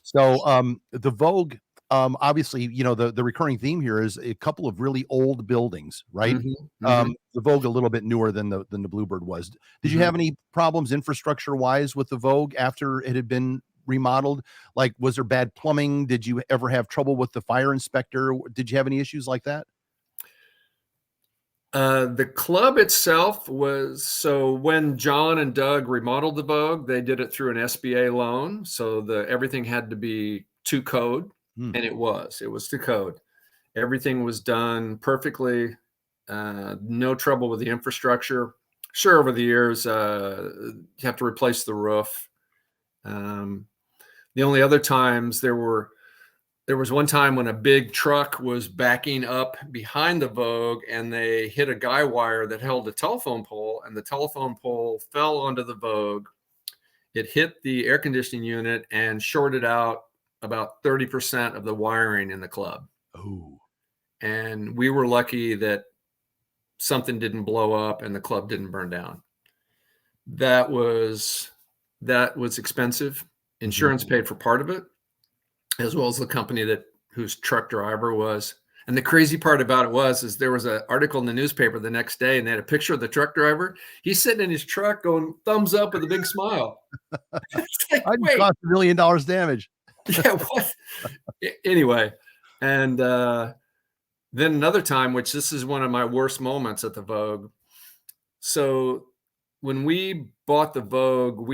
So the Vogue, obviously, the recurring theme here is a couple of really old buildings, right? The Vogue a little bit newer than the Bluebird was. Did you have any problems infrastructure wise with the Vogue after it had been remodeled? Like, was there bad plumbing? Did you ever have trouble with the fire inspector? Did you have any issues like that? The club itself so when John and Doug remodeled the Vogue, they did it through an SBA loan. So everything had to be to code, and it was to code. Everything was done perfectly. No trouble with the infrastructure. Sure, over the years, you have to replace the roof. The only other times there was one time when a big truck was backing up behind the Vogue, and they hit a guy wire that held a telephone pole, and the telephone pole fell onto the Vogue. It hit the air conditioning unit and shorted out about 30% of the wiring in the club. Oh. And we were lucky that something didn't blow up and the club didn't burn down. That was expensive. Insurance paid for part of it, as well as the company whose truck driver was. And the crazy part about it is there was an article in the newspaper the next day, and they had a picture of the truck driver. He's sitting in his truck going thumbs up with a big smile. Like, I'd cost $1 million damage. Yeah. What? Anyway. And then another time, which this is one of my worst moments at the Vogue. So when we bought the Vogue,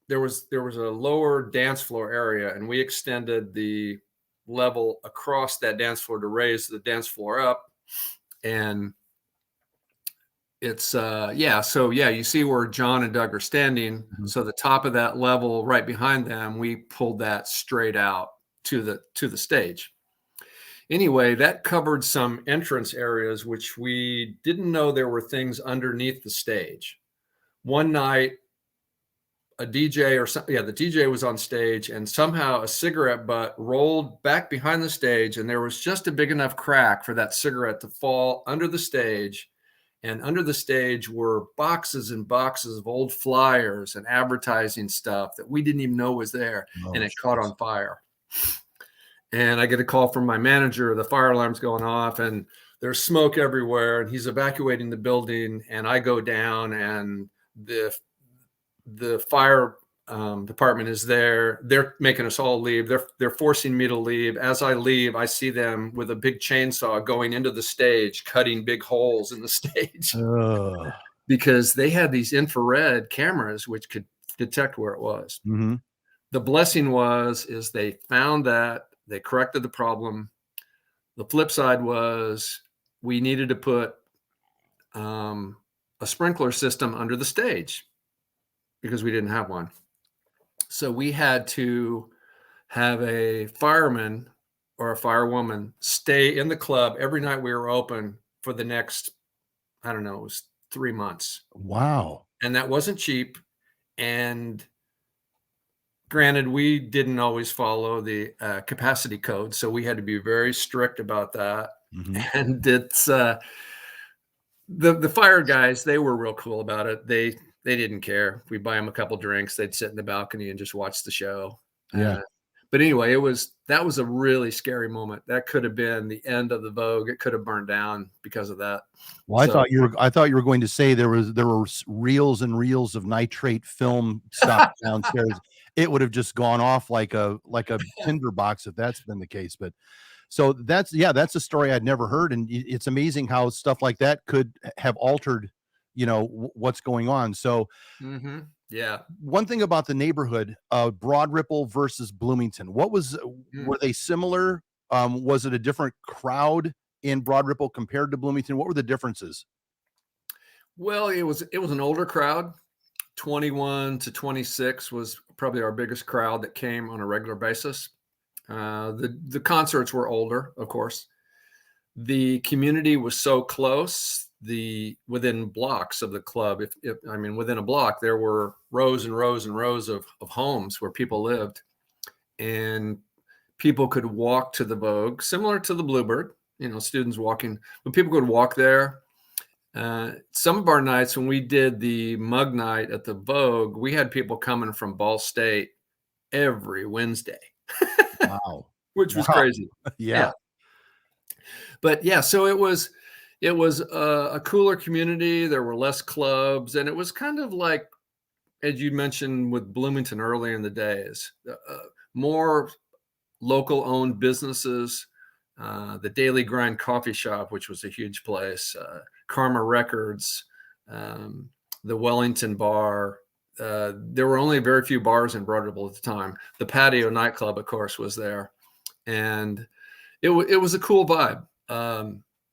there was a lower dance floor area, and we extended the level across that dance floor to raise the dance floor up. And it's you see where John and Doug are standing. So the top of that level right behind them, we pulled that straight out to the stage. Anyway, that covered some entrance areas, which we didn't know there were things underneath the stage. One night, the DJ was on stage, and somehow a cigarette butt rolled back behind the stage, and there was just a big enough crack for that cigarette to fall under the stage. And under the stage were boxes and boxes of old flyers and advertising stuff that we didn't even know was there. And it caught on fire. And I get a call from my manager. The fire alarm's going off, and there's smoke everywhere, and he's evacuating the building. And I go down, and the fire department is there. They're making us all leave. They're forcing me to leave. As I leave, I see them with a big chainsaw going into the stage, cutting big holes in the stage. Because they had these infrared cameras which could detect where it was. The blessing is they found that. They corrected the problem. The flip side was we needed to put a sprinkler system under the stage because we didn't have one. So we had to have a fireman or a firewoman stay in the club every night we were open for the next, I don't know, it was 3 months. Wow. And that wasn't cheap. And granted, we didn't always follow the capacity code, so we had to be very strict about that. Mm-hmm. And it's the fire guys, they were real cool about it. They didn't care. We buy them a couple drinks, they'd sit in the balcony and just watch the show. Yeah. But anyway, that was a really scary moment. That could have been the end of the Vogue. It could have burned down because of that. Well, I thought you were going to say there were reels and reels of nitrate film stock downstairs. It would have just gone off like a tinderbox if that's been the case. But so that's a story I'd never heard, and it's amazing how stuff like that could have altered, what's going on. So. Mm-hmm. Yeah. One thing about the neighborhood, Broad Ripple versus Bloomington, were they similar? Was it a different crowd in Broad Ripple compared to Bloomington? What were the differences? Well, it was an older crowd. 21 to 26 was probably our biggest crowd that came on a regular basis. The concerts were older, of course. The community was so close. Within blocks of the club, within a block, there were rows and rows and rows of homes where people lived, and people could walk to the Vogue, similar to the Bluebird, students walking, but people could walk there. Some of our nights when we did the mug night at the Vogue, we had people coming from Ball State every Wednesday. Wow. Which was crazy. Yeah. But yeah, so it was a cooler community. There were less clubs, and it was kind of like, as you mentioned with Bloomington early in the days, more local owned businesses, the Daily Grind Coffee Shop, which was a huge place, Karma Records, the Wellington Bar. There were only very few bars in Broad Ripple at the time. The Patio nightclub, of course, was there, and it was a cool vibe.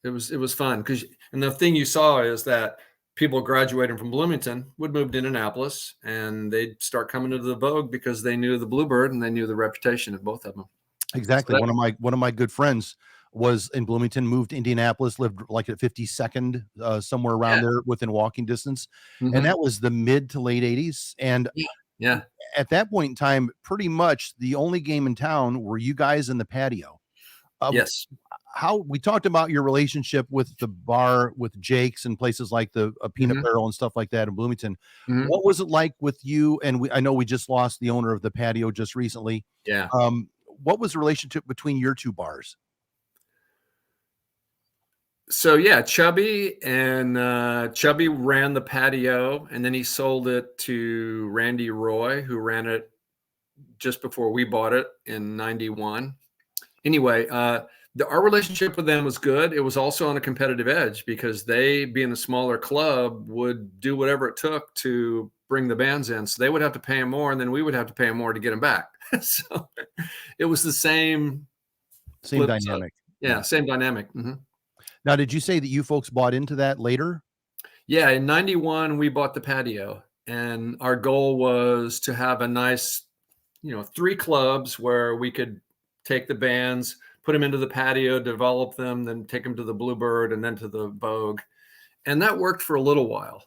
It was fun and the thing you saw is that people graduating from Bloomington would move to Indianapolis, and they'd start coming to the Vogue because they knew the Bluebird and they knew the reputation of both of them. Exactly. So one of my good friends was in Bloomington, moved to Indianapolis, lived like at 52nd, somewhere around there within walking distance. Mm-hmm. And that was the mid to late 80s. And at that point in time, pretty much the only game in town were you guys in the patio. Yes. How we talked about your relationship with the bar, with Jake's and places like the Peanut Barrel and stuff like that in Bloomington. Mm-hmm. What was it like with you? And I know we just lost the owner of the patio just recently. Yeah. What was the relationship between your two bars? So yeah, Chubby ran the patio, and then he sold it to Randy Roy, who ran it just before we bought it in 91. Anyway, our relationship with them was good. It was also on a competitive edge because they, being a smaller club, would do whatever it took to bring the bands in. So they would have to pay them more, and then we would have to pay them more to get them back. So it was the same dynamic. Yeah, same dynamic. Mm-hmm. Now, did you say that you folks bought into that later? Yeah, in 91, we bought the patio, and our goal was to have a nice, 3 clubs where we could take the bands, put them into the patio, develop them, then take them to the Bluebird and then to the Vogue. And that worked for a little while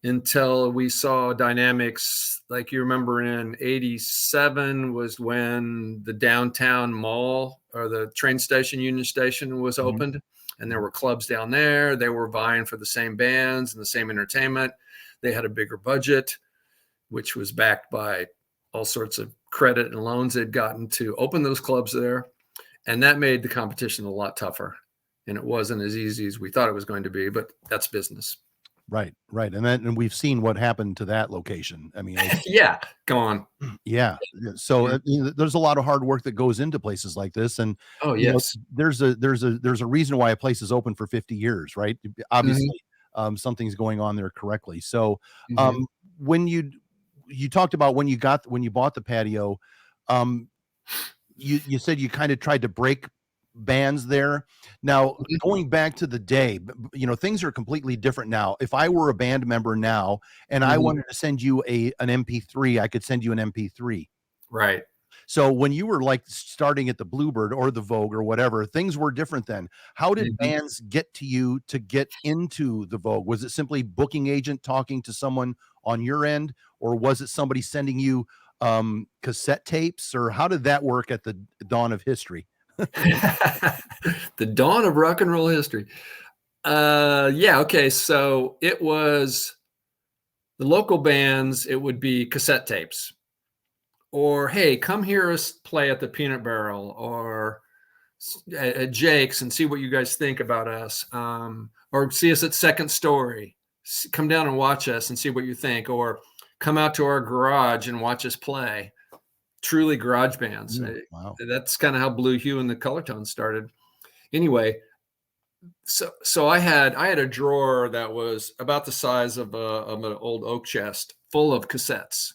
until we saw dynamics. Like you remember in 87 was when the downtown mall or the train station, Union Station, was opened. And there were clubs down there. They were vying for the same bands and the same entertainment. They had a bigger budget, which was backed by all sorts of credit and loans they'd gotten to open those clubs there. And that made the competition a lot tougher. And it wasn't as easy as we thought it was going to be, but that's business. Right. And we've seen what happened to that location. I mean, yeah, go on. Yeah. So there's a lot of hard work that goes into places like this. And yes, there's a reason why a place is open for 50 years, right? Obviously, something's going on there correctly. So when you talked about when you bought the patio, you said you kind of tried to break bands there. Now, going back to the day, you know, things are completely different now. If I were a band member now and I wanted to send you an MP3, I could send you an MP3. Right. So when you were like starting at the Bluebird or the Vogue or whatever, things were different then. How did bands get to you to get into the Vogue? Was it simply booking agent talking to someone on your end, or was it somebody sending you cassette tapes, or how did that work at the dawn of history? The dawn of rock and roll history. Yeah. Okay. So it was the local bands. It would be cassette tapes, or, hey, come hear us play at the Peanut Barrel or at Jake's and see what you guys think about us. Or see us at Second Story. Come down and watch us and see what you think, or come out to our garage and watch us play. Truly garage bands. Wow. That's kind of how Blue Hue and the Color Tones started. Anyway, so I had a drawer that was about the size of an old oak chest full of cassettes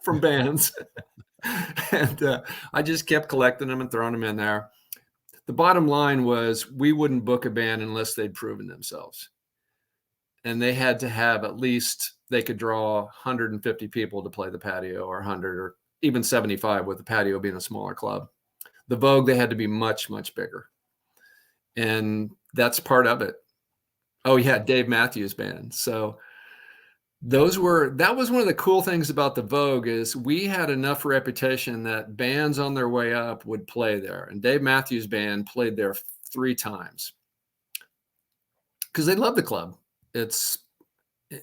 from bands. And I just kept collecting them and throwing them in there. The bottom line was we wouldn't book a band unless they'd proven themselves. And they had to have at least, they could draw 150 people to play the patio, or 100, or even 75, with the patio being a smaller club. The Vogue, they had to be much, much bigger. And that's part of it. Oh yeah, Dave Matthews Band. So that was one of the cool things about the Vogue, is we had enough reputation that bands on their way up would play there. And Dave Matthews Band played there 3 times because they love the club. It's,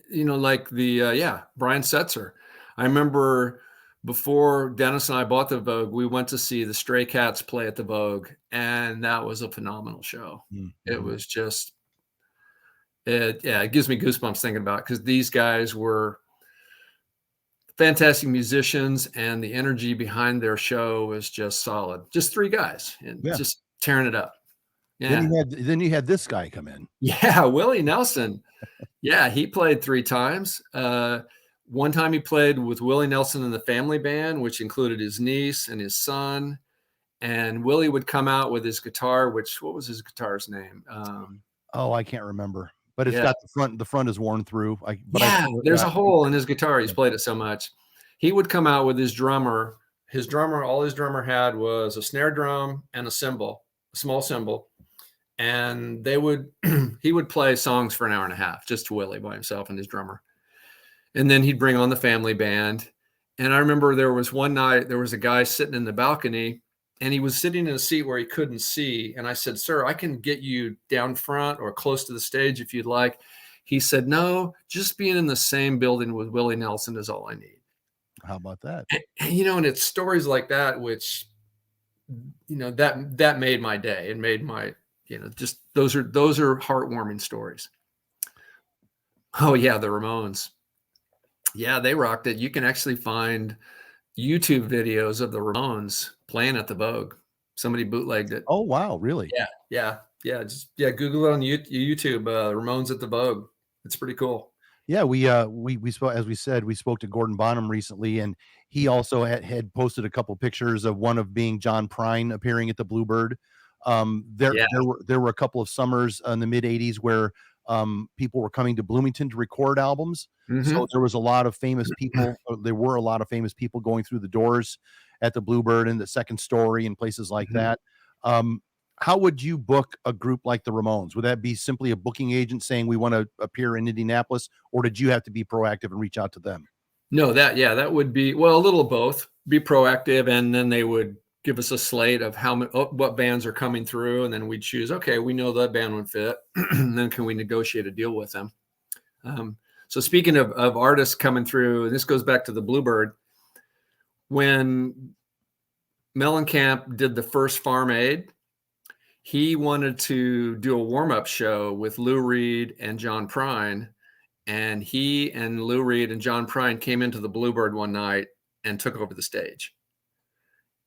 you know, like Brian Setzer. I remember before Dennis and I bought the Vogue, we went to see the Stray Cats play at the Vogue, and that was a phenomenal show. It was just, it gives me goosebumps thinking about it, because these guys were fantastic musicians, and the energy behind their show was just solid. Just 3 guys and just tearing it up. Yeah. Then you had this guy come in. Yeah, Willie Nelson. Yeah, he played 3 times. One time he played with Willie Nelson and the Family Band, which included his niece and his son. And Willie would come out with his guitar, what was his guitar's name? I can't remember, but it's got the front is worn through. There's a hole in his guitar. He's played it so much. He would come out with his drummer. All his drummer had was a snare drum and a cymbal, a small cymbal. And he would play songs for an hour and a half, just to Willie by himself and his drummer. And then he'd bring on the Family Band. And I remember there was one night, there was a guy sitting in the balcony, and he was sitting in a seat where he couldn't see. And I said, "Sir, I can get you down front or close to the stage if you'd like." He said, "No, just being in the same building with Willie Nelson is all I need." How about that? And you know, and it's stories like that, which, you know, that made my day. It made my, you know, just those are heartwarming stories. Oh yeah, the Ramones. Yeah, they rocked it. You can actually find YouTube videos of the Ramones playing at the Vogue. Somebody bootlegged it. Oh wow, really? Yeah. Just Google it on YouTube. Ramones at the Vogue. It's pretty cool. Yeah, we spoke, as we said, we spoke to Gordon Bonham recently, and he also had posted a couple pictures of one of being John Prine appearing at the Bluebird. There were a couple of summers in the mid '80s where people were coming to Bloomington to record albums. So there was a lot of famous people. There were a lot of famous people going through the doors at the Bluebird and the Second Story and places like that. How would you book a group like the Ramones? Would that be simply a booking agent saying we want to appear in Indianapolis, or did you have to be proactive and reach out to them? No, that would be, well, a little of both. Be proactive, and then they would give us a slate of what bands are coming through, and then we'd choose, okay, we know that band would fit, and then can we negotiate a deal with them? So speaking of artists coming through, and this goes back to the Bluebird, when Mellencamp did the first Farm Aid, he wanted to do a warm-up show with Lou Reed and John Prine, and he and Lou Reed and John Prine came into the Bluebird one night and took over the stage.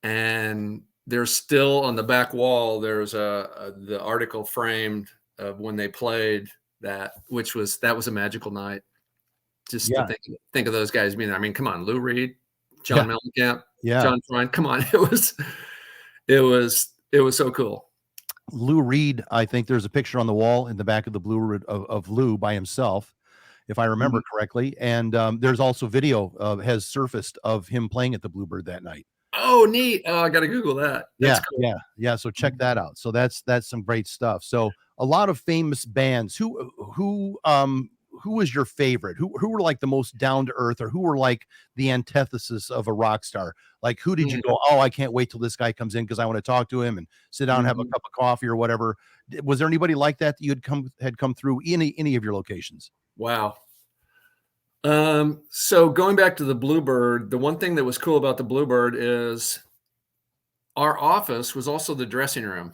And there's still on the back wall, there's the article framed of when they played that, that was a magical night. Just to think of those guys being there. I mean, come on, Lou Reed, John Mellencamp, John Prine, come on. It was so cool. Lou Reed, I think there's a picture on the wall in the back of the Bluebird of Lou by himself, if I remember correctly. And there's also video has surfaced of him playing at the Bluebird that night. Oh, neat. Oh, I got to Google that. That's cool. Yeah. So check that out. So that's some great stuff. So a lot of famous bands. Who was your favorite? Who were like the most down to earth, or who were like the antithesis of a rock star? Like, who did you go, oh, I can't wait till this guy comes in because I want to talk to him and sit down and have a cup of coffee or whatever? Was there anybody like that you had come through any of your locations? Wow. So going back to the Bluebird, the one thing that was cool about the Bluebird is our office was also the dressing room.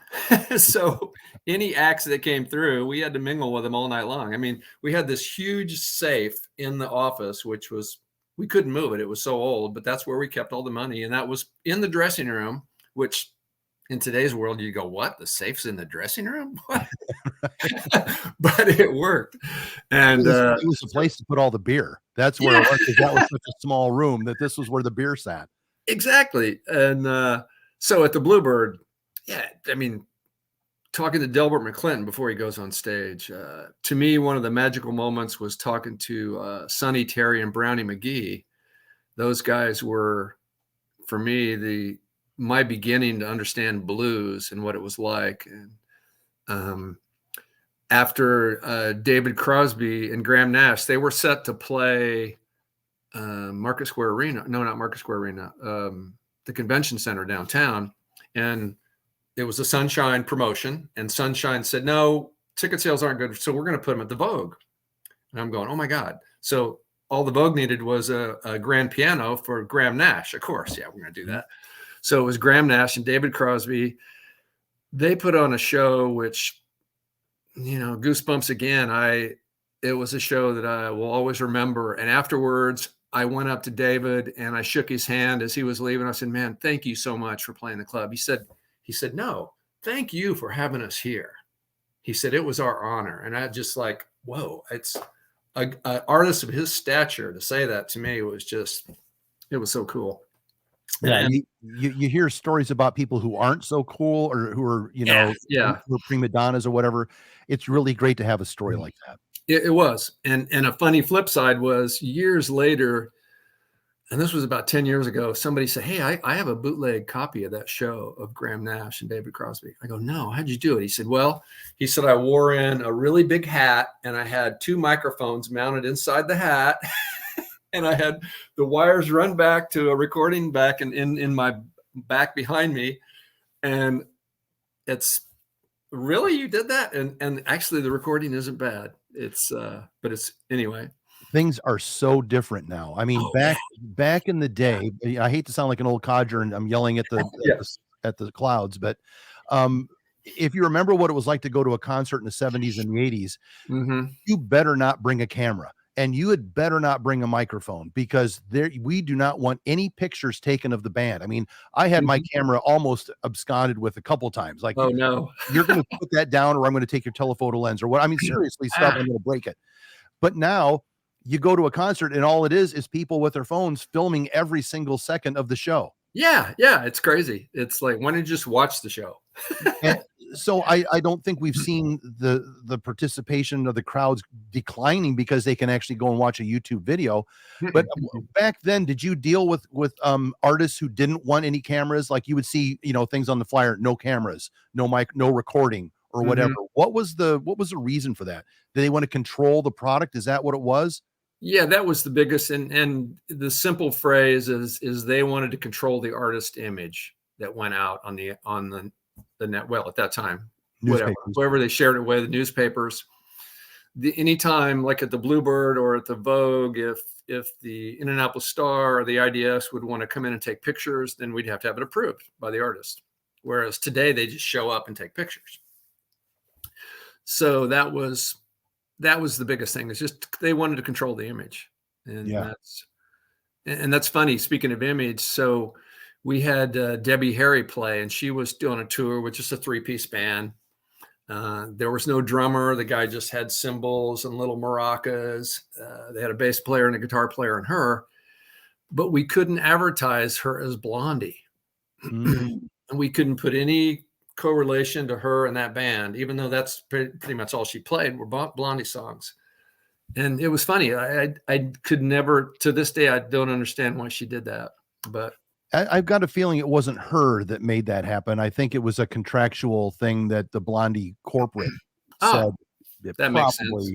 So any acts that came through, we had to mingle with them all night long. I mean, we had this huge safe in the office, which was, we couldn't move it. It was so old, but that's where we kept all the money. And that was in the dressing room, which in today's world, you go, what? The safe's in the dressing room? But it worked. And it was a place to put all the beer. That's where it was, because that was such a small room that this was where the beer sat. Exactly. And so at the Bluebird, yeah, I mean, talking to Delbert McClinton before he goes on stage, to me, one of the magical moments was talking to Sonny Terry and Brownie McGee. Those guys were, for me, my beginning to understand blues and what it was like. And after David Crosby and Graham Nash, they were set to play Market Square Arena. No, not Market Square Arena. The convention center downtown. And it was a Sunshine promotion. And Sunshine said, no, ticket sales aren't good. So we're going to put them at the Vogue. And I'm going, oh my God. So all the Vogue needed was a grand piano for Graham Nash. Of course. Yeah, we're going to do that. So it was Graham Nash and David Crosby. They put on a show, which, you know, goosebumps again. It was a show that I will always remember. And afterwards, I went up to David and I shook his hand as he was leaving. I said, man, thank you so much for playing the club. He said, no, thank you for having us here. He said, it was our honor. And I just like, whoa, it's an artist of his stature to say that to me. It was so cool. Yeah, and you hear stories about people who aren't so cool, or who are, who are prima donnas or whatever. It's really great to have a story like that. It was. And a funny flip side was, years later, and this was about 10 years ago, somebody said, hey, I have a bootleg copy of that show of Graham Nash and David Crosby. I go, no, how'd you do it? He said, I wore in a really big hat and I had 2 microphones mounted inside the hat. And I had the wires run back to a recording back in my back behind me. And it's really, you did that? And actually the recording isn't bad. But it's anyway. Things are so different now. I mean, back in the day, I hate to sound like an old codger and I'm yelling at the clouds, but if you remember what it was like to go to a concert in the 70s and the 80s, you better not bring a camera. And you had better not bring a microphone, because we do not want any pictures taken of the band. I mean, I had my camera almost absconded with a couple times. Like, oh no, you're going to put that down, or I'm going to take your telephoto lens, or what? I mean, seriously, stuff, I'm going to break it. But now you go to a concert and all it is people with their phones filming every single second of the show. Yeah. It's crazy. It's like, why don't you just watch the show? And so I don't think we've seen the participation of the crowds declining because they can actually go and watch a YouTube video. But back then, did you deal with artists who didn't want any cameras? Like, you would see, things on the flyer, no cameras, no mic, no recording, or whatever. What was the reason for that? Did they want to control the product? Is that what it was? Yeah, that was the biggest. And the simple phrase is they wanted to control the artist image that went out on the net. Well, at that time, whatever they shared it with, the newspapers. Anytime, like at the Bluebird or at the Vogue, if the Indianapolis Star or the IDS would want to come in and take pictures, then we'd have to have it approved by the artist. Whereas today they just show up and take pictures. So that was the biggest thing. It's just they wanted to control the image, and that's funny. Speaking of image, so we had Debbie Harry play, and she was doing a tour with just a 3-piece band. There was no drummer. The guy just had cymbals and little maracas. They had a bass player and a guitar player and her, but we couldn't advertise her as Blondie. And we couldn't put any correlation to her and that band, even though that's pretty much all she played were Blondie songs. And it was funny. I could never, to this day, I don't understand why she did that. But I've got a feeling it wasn't her that made that happen. I think it was a contractual thing that the Blondie corporate said. That makes sense.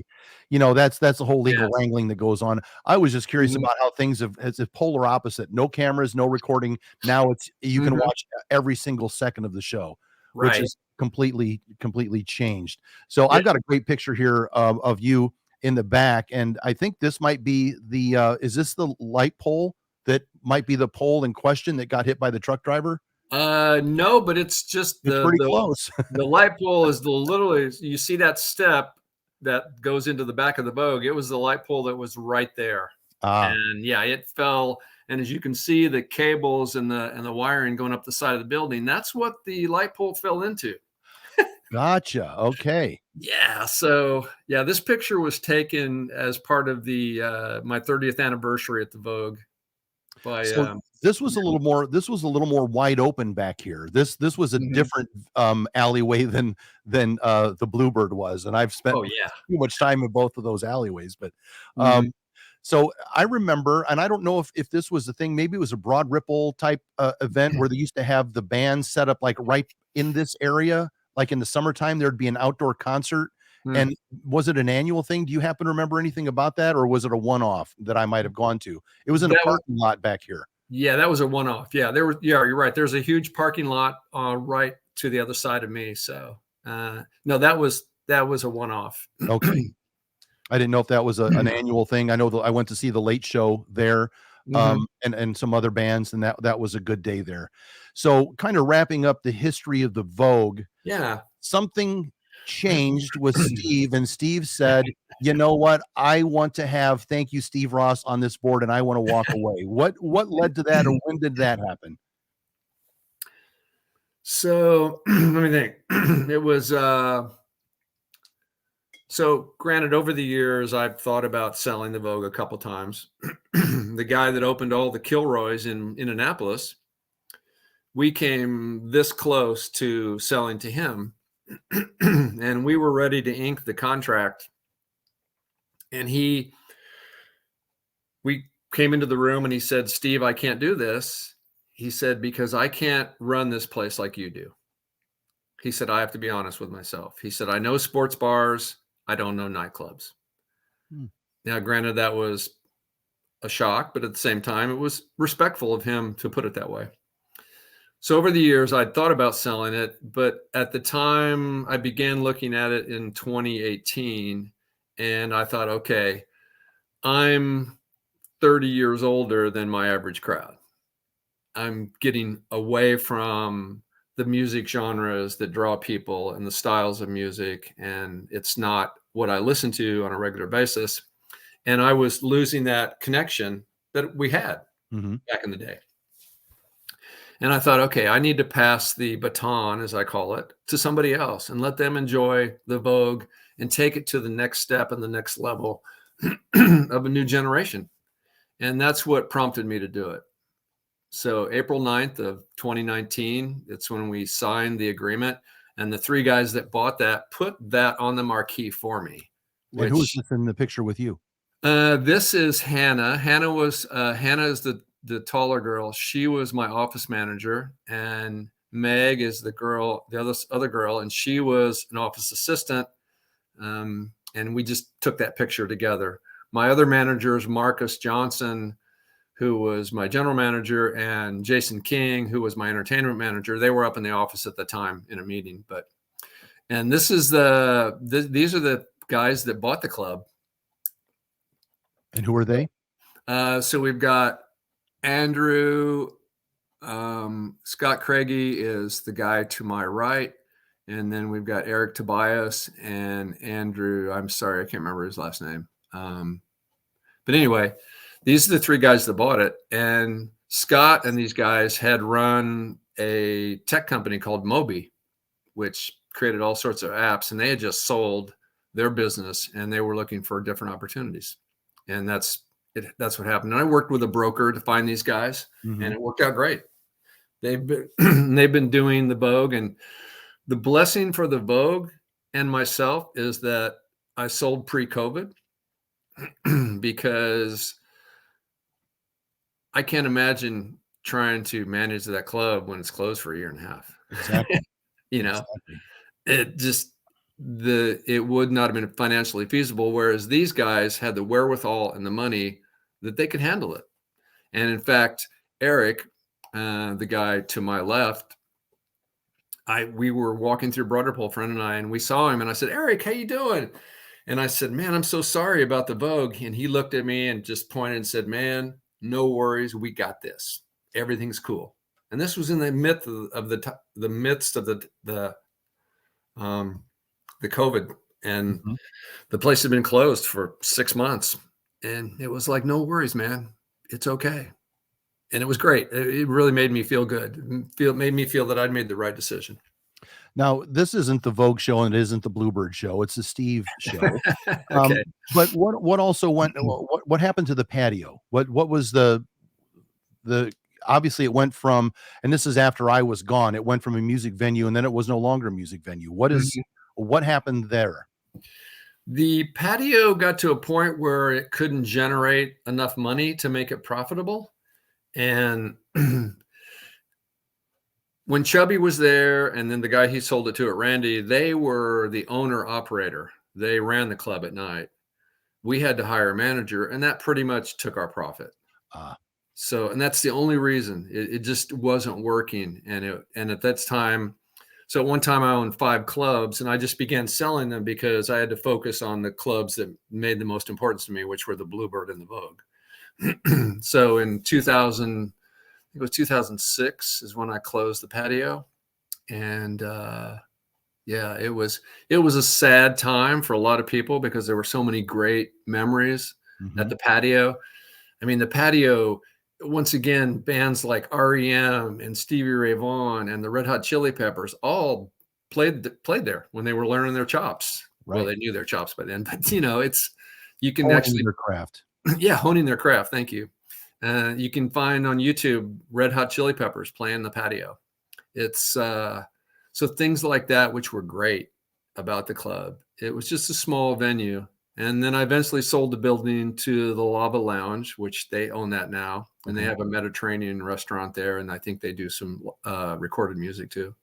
You know, that's the whole legal wrangling that goes on. I was just curious about how things has a polar opposite. No cameras, no recording. Now you can watch every single second of the show, which is completely changed. So I've got a great picture here of you in the back, and I think this might be the is this the light pole that might be the pole in question that got hit by the truck driver? No, but it's just pretty close. The light pole is literally, you see that step that goes into the back of the Vogue. It was the light pole that was right there. And yeah, it fell. And as you can see, the cables and the wiring going up the side of the building, that's what the light pole fell into. Gotcha. Okay. Yeah. So yeah, this picture was taken as part of the my 30th anniversary at the Vogue. So this was a little more wide open back here. This was a different alleyway than the Bluebird was, and I've spent too much time in both of those alleyways. But so I remember, and I don't know if this was the thing. Maybe it was a Broad Ripple type event where they used to have the band set up like right in this area. Like in the summertime, there'd be an outdoor concert. And was it an annual thing? Do you happen to remember anything about that, or was it a one-off that I might have gone to? It was in a parking lot back here. Yeah, that was a one-off. Yeah, there was. Yeah, you're right. There's a huge parking lot right to the other side of me. So no, that was a one-off. Okay, I didn't know if that was an annual thing. I know that I went to see the Late Show there, and some other bands, and that was a good day there. So, kind of wrapping up the history of the Vogue. Yeah, something changed with Steve, and Steve said, you know what, I want to have thank you Steve Ross on this board, and I want to walk away. What led to that, or when did that happen? So let me think. It was so granted, over the years I've thought about selling the Vogue a couple times. The guy that opened all the Kilroys in Indianapolis, we came this close to selling to him. And we were ready to ink the contract, and we came into the room and he said, Steve, I can't do this. He said, because I can't run this place like you do. He said, I have to be honest with myself. He said, I know sports bars, I don't know nightclubs. Now, granted, that was a shock, but at the same time, it was respectful of him to put it that way. So over the years, I'd thought about selling it, but at the time I began looking at it in 2018, and I thought, okay, I'm 30 years older than my average crowd. I'm getting away from the music genres that draw people and the styles of music, and it's not what I listen to on a regular basis. And I was losing that connection that we had back in the day. And I thought, okay, I need to pass the baton, as I call it, to somebody else and let them enjoy the Vogue and take it to the next step and the next level of a new generation. And that's what prompted me to do it. So April 9th of 2019, it's when we signed the agreement. And the three guys that bought that put that on the marquee for me. And who was this in the picture with you? This is Hannah. Hannah is the taller girl. She was my office manager, and Meg is the other girl, and she was an office assistant. And we just took that picture together. My other managers, Marcus Johnson, who was my general manager, and Jason King, who was my entertainment manager, they were up in the office at the time in a meeting. And this is these are the guys that bought the club. And who are they? So we've got Andrew, Scott Craigie is the guy to my right. And then we've got Eric Tobias and Andrew. I'm sorry, I can't remember his last name. But anyway, these are the three guys that bought it. And Scott and these guys had run a tech company called Moby, which created all sorts of apps. And they had just sold their business, and they were looking for different opportunities. And that's what happened. And I worked with a broker to find these guys, and it worked out great. They've been doing the Vogue, and The blessing for the Vogue and myself is that I sold pre-COVID because I can't imagine trying to manage that club when it's closed for a year and a half. Exactly. You know, Exactly. it would not have been financially feasible. Whereas these guys had the wherewithal and the money that they could handle it. And in fact, Eric, the guy to my left, we were walking through Broderpool, friend and I, and we saw him, and I said, "Eric, how you doing?" And I said, "Man, I'm so sorry about the Vogue." And he looked at me and just pointed and said, "Man, no worries, we got this. Everything's cool." And this was in the midst of the midst of the COVID, and Mhm. the place had been closed for 6 months, and it was like, "No worries, man, it's okay." And it was great. It really made me feel good. Made me feel that I'd made the right decision. Now, this isn't the Vogue show and it isn't the Bluebird show. It's the Steve show. Um, Okay. but what also went what happened to the patio? What was the obviously it went from, and this is after I was gone, it went from a music venue and then it was no longer a music venue. Mhm. What happened there? The patio got to a point where it couldn't generate enough money to make it profitable. And when Chubby was there, and then the guy he sold it to at Randy, they were the owner operator. They ran the club at night. We had to hire a manager, and that pretty much took our profit. Uh, So, and that's the only reason it just wasn't working. And at that time, so at one time I owned 5 clubs, and I just began selling them because I had to focus on the clubs that made the most importance to me, which were the Bluebird and the Vogue. So in 2000, it was 2006 is when I closed the patio. And yeah, it was a sad time for a lot of people because there were so many great memories at mhm. the patio. I mean, the patio, once again, bands like REM and Stevie Ray Vaughan and the Red Hot Chili Peppers all played there when they were learning their chops. Well, Right. they knew their chops by then, but it's you can Honing actually their craft. yeah, honing their craft. Thank you. You can find on YouTube Red Hot Chili Peppers playing the patio. It's so things like that, which were great about the club. It was just a small venue. And then I eventually sold the building to the Lava Lounge, which they own that now. And they Okay. have a Mediterranean restaurant there. And I think they do some recorded music too.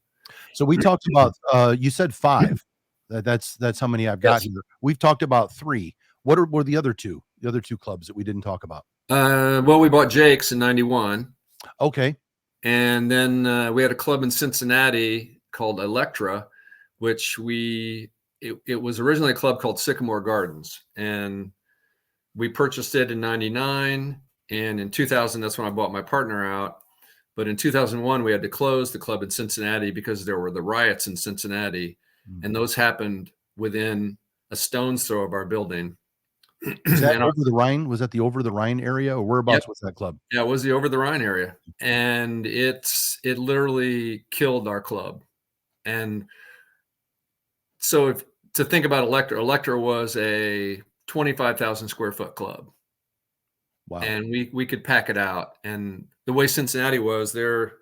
So we talked about you said 5. That's how many I've got Yes. here. We've talked about 3. What were the other 2? The other 2 clubs that we didn't talk about? Well, we bought Jake's in 91. Okay. And then we had a club in Cincinnati called Electra, which it was originally a club called Sycamore Gardens. And we purchased it in 99. And in 2000, that's when I bought my partner out. But in 2001, we had to close the club in Cincinnati because there were the riots in Cincinnati. Mm. And those happened within a stone's throw of our building. Was that And over the Rhine? Was that the over the Rhine area, or yep, whereabouts was that club? yeah, it was the over the Rhine area. And it literally killed our club. And so to think about Electra was a 25,000 square foot club. Wow. And we could pack it out. And the way Cincinnati was, their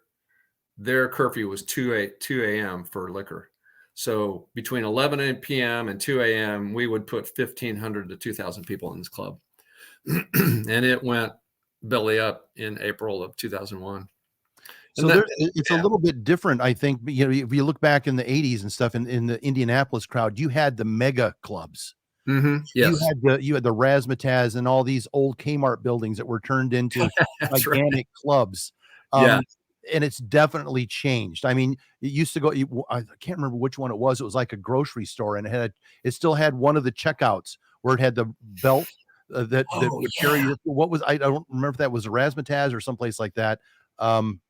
curfew was 2 a.m. for liquor. So between 11 p.m. and 2 a.m., we would put 1,500 to 2,000 people in this club. And it went belly up in April of 2001. So And it's a yeah. little bit different, I think. You know, if you look back in the 80s and stuff in the Indianapolis crowd, you had the mega clubs. Yes, You had the Razzmatazz and all these old Kmart buildings that were turned into that's right. gigantic clubs. Yeah. And it's definitely changed. I mean, it used to go, I can't remember which one it was. It was like a grocery store, and it still had one of the checkouts where it had the belt that Oh, would carry yeah. your, what was, I don't remember if that was a Razzmatazz or someplace like that.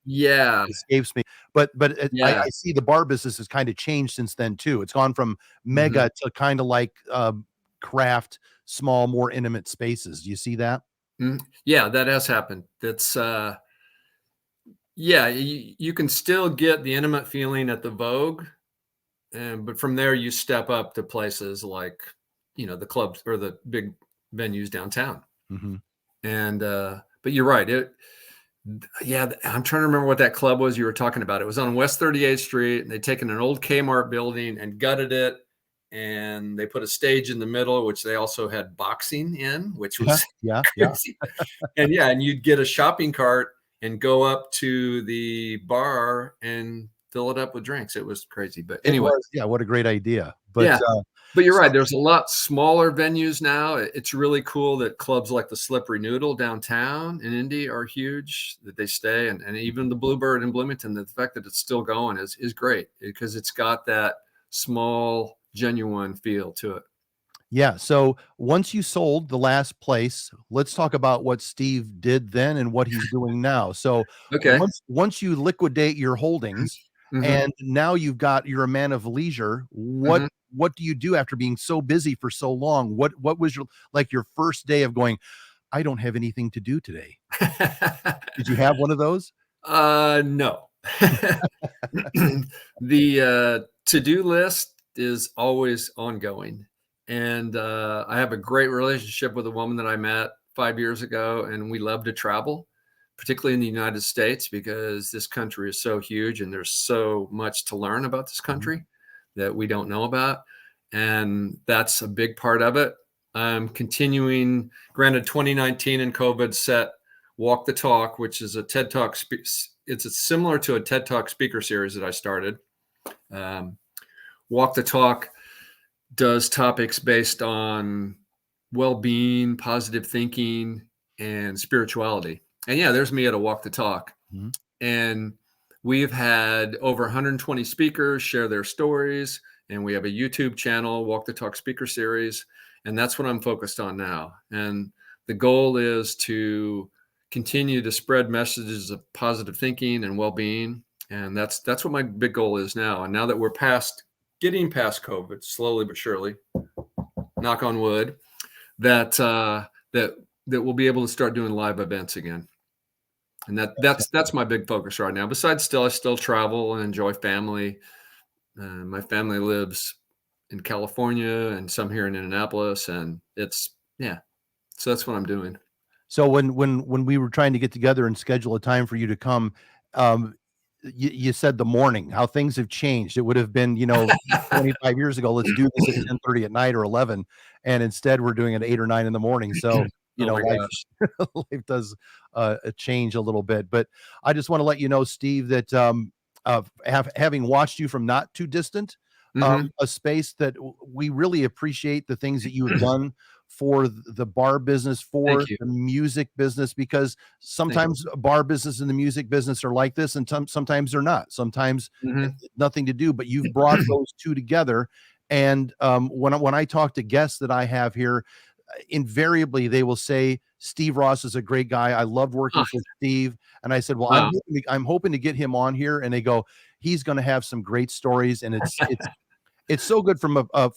Yeah. Escapes me, but Yeah. I see the bar business has kind of changed since then too. It's gone from Mhm. mega to kind of like craft, small, more intimate spaces. Do you see that? Yeah, that has happened. That's yeah, you can still get the intimate feeling at the Vogue, but from there you step up to places like, the clubs or the big venues downtown. Mhm. And but you're right. Yeah, I'm trying to remember what that club was you were talking about. It was on West 38th Street, and they'd taken an old Kmart building and gutted it, and they put a stage in the middle, which they also had boxing in, which Yeah, was yeah, yeah. crazy. And yeah, and you'd get a shopping cart and go up to the bar and fill it up with drinks. It was crazy, but It anyway. was, yeah, what a great idea. But, Yeah, but you're so right. There's a lot smaller venues now. It's really cool that clubs like the Slippery Noodle downtown in Indy are huge, that they stay, and even the Bluebird in Bloomington, the fact that it's still going is great because it's got that small, genuine feel to it. yeah, so once you sold the last place, let's talk about what Steve did then and what he's doing now. So Okay. once you liquidate your holdings Mhm, and now you're a man of leisure, mhm. what do you do after being so busy for so long? What was your first day of going, I don't have anything to do today? Did you have one of those? No. The to-do list is always ongoing, and I have a great relationship with a woman that I met 5 years ago, and we love to travel, particularly in the United States, because this country is so huge and there's so much to learn about this Mhm. country that we don't know about, and that's a big part of it. I'm continuing, granted, 2019 and COVID set Walk the Talk, which is a TED Talk. It's similar to a TED Talk speaker series that I started. Um, Walk the Talk does topics based on well-being, positive thinking, and spirituality. And yeah, there's me at a Walk the Talk. Mhm. And we've had over 120 speakers share their stories. And we have a YouTube channel, Walk the Talk Speaker Series. And that's what I'm focused on now. And the goal is to continue to spread messages of positive thinking and well-being. And that's what my big goal is now. And now that we're getting past COVID, slowly but surely, knock on wood, that we'll be able to start doing live events again. And that's my big focus right now. Besides, I still travel and enjoy family. My family lives in California and some here in Indianapolis, and yeah. So that's what I'm doing. So when we were trying to get together and schedule a time for you to come, um, you said the morning, how things have changed. It would have been, 25 years ago, let's do this at 10:30 at night or 11, and instead we're doing it 8 or 9 in the morning. So, Oh my life gosh. life does change a little bit. But I just want to let you know, Steve, that having watched you from not too distant, Hmm. a space that we really appreciate the things that you have done for the bar business, for Thank you. the music business, because Thank you. sometimes bar business and the music business are like this, and sometimes they're not. Sometimes Hmm. it's nothing to do, but you've brought those two together. And when I talk to guests that I have here, invariably they will say Steve Ross is a great guy. I loved working Oh, for Steve. And I said, well, wow. I'm hoping to get him on here. And they go, he's going to have some great stories. And it's so good from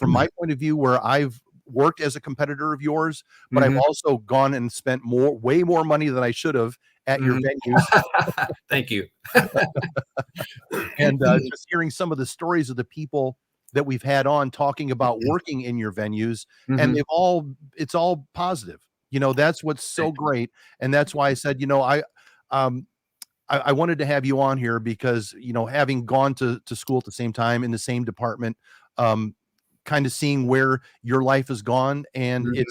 my point of view, where I've worked as a competitor of yours, but I've Hmm. also gone and spent way more money than I should have at your Hmm. venues. Thank you. And just hearing some of the stories of the people that we've had on talking about working in your venues, and Hmm. it's all positive. That's what's so Thank you. great. And that's why I said, um, I wanted to have you on here because, having gone to school at the same time in the same department, kind of seeing where your life has gone, and Mhm.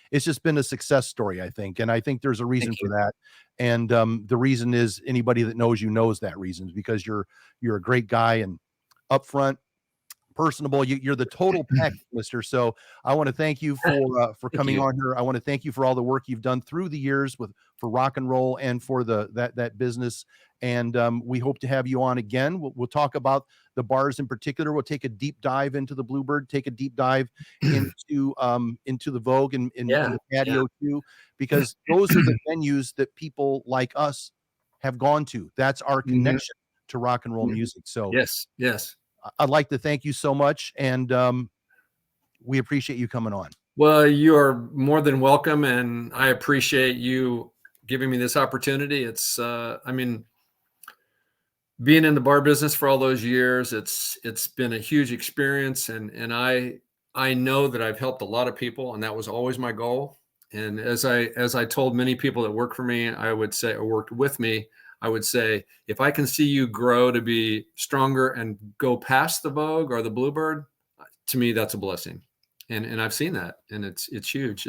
it's just been a success story, I think, and I think there's a reason Thank for you. that. And the reason is anybody that knows you knows that reason, because you're a great guy and upfront, personable. You're the total package, mister. So I want to thank you for Thank coming you. on here. I want to thank you for all the work you've done through the years for rock and roll and for that business. And we hope to have you on again. We'll talk about the bars in particular. We'll take a deep dive into the Bluebird, take a deep dive into the Vogue and Yeah, the yeah. patio too, because those are the venues that people like us have gone to. That's our Mhm, connection to rock and roll mhm. music. So Yes, yes. I'd like to thank you so much, and we appreciate you coming on. Well, you are more than welcome, and I appreciate you giving me this opportunity. I mean, being in the bar business for all those years, it's been a huge experience, and I know that I've helped a lot of people, and that was always my goal. And as I told many people that work for me, I would say, or worked with me, I would say, if I can see you grow to be stronger and go past the Vogue or the Bluebird, to me, that's a blessing. And I've seen that, and it's huge.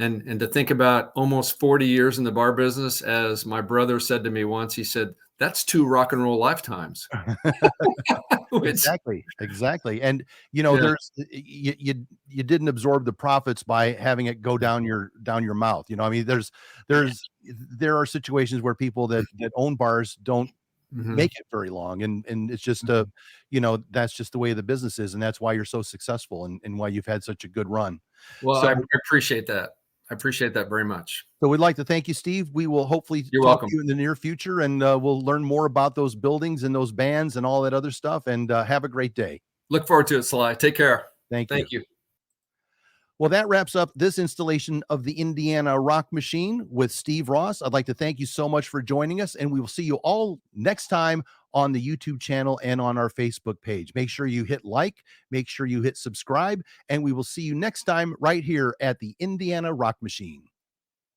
And to think about almost 40 years in the bar business, as my brother said to me once, he said, that's 2 rock and roll lifetimes. Exactly. And there's you didn't absorb the profits by having it go down your mouth. I mean, there are situations where people that own bars don't make it very long, and it's just that's just the way the business is, and that's why you're so successful and why you've had such a good run. Well, So I appreciate that. I appreciate that very much. So we'd like to thank you, Steve. We will hopefully talk to you in the near future, and we'll learn more about those buildings and those bands and all that other stuff. And have a great day. Look forward to it, Sly. Take care. Thank you. Well, that wraps up this installation of the Indiana Rock Machine with Steve Ross. I'd like to thank you so much for joining us, and we will see you all next time on the YouTube channel and on our Facebook page. Make sure you hit like, make sure you hit subscribe, and we will see you next time right here at the Indiana Rock Machine.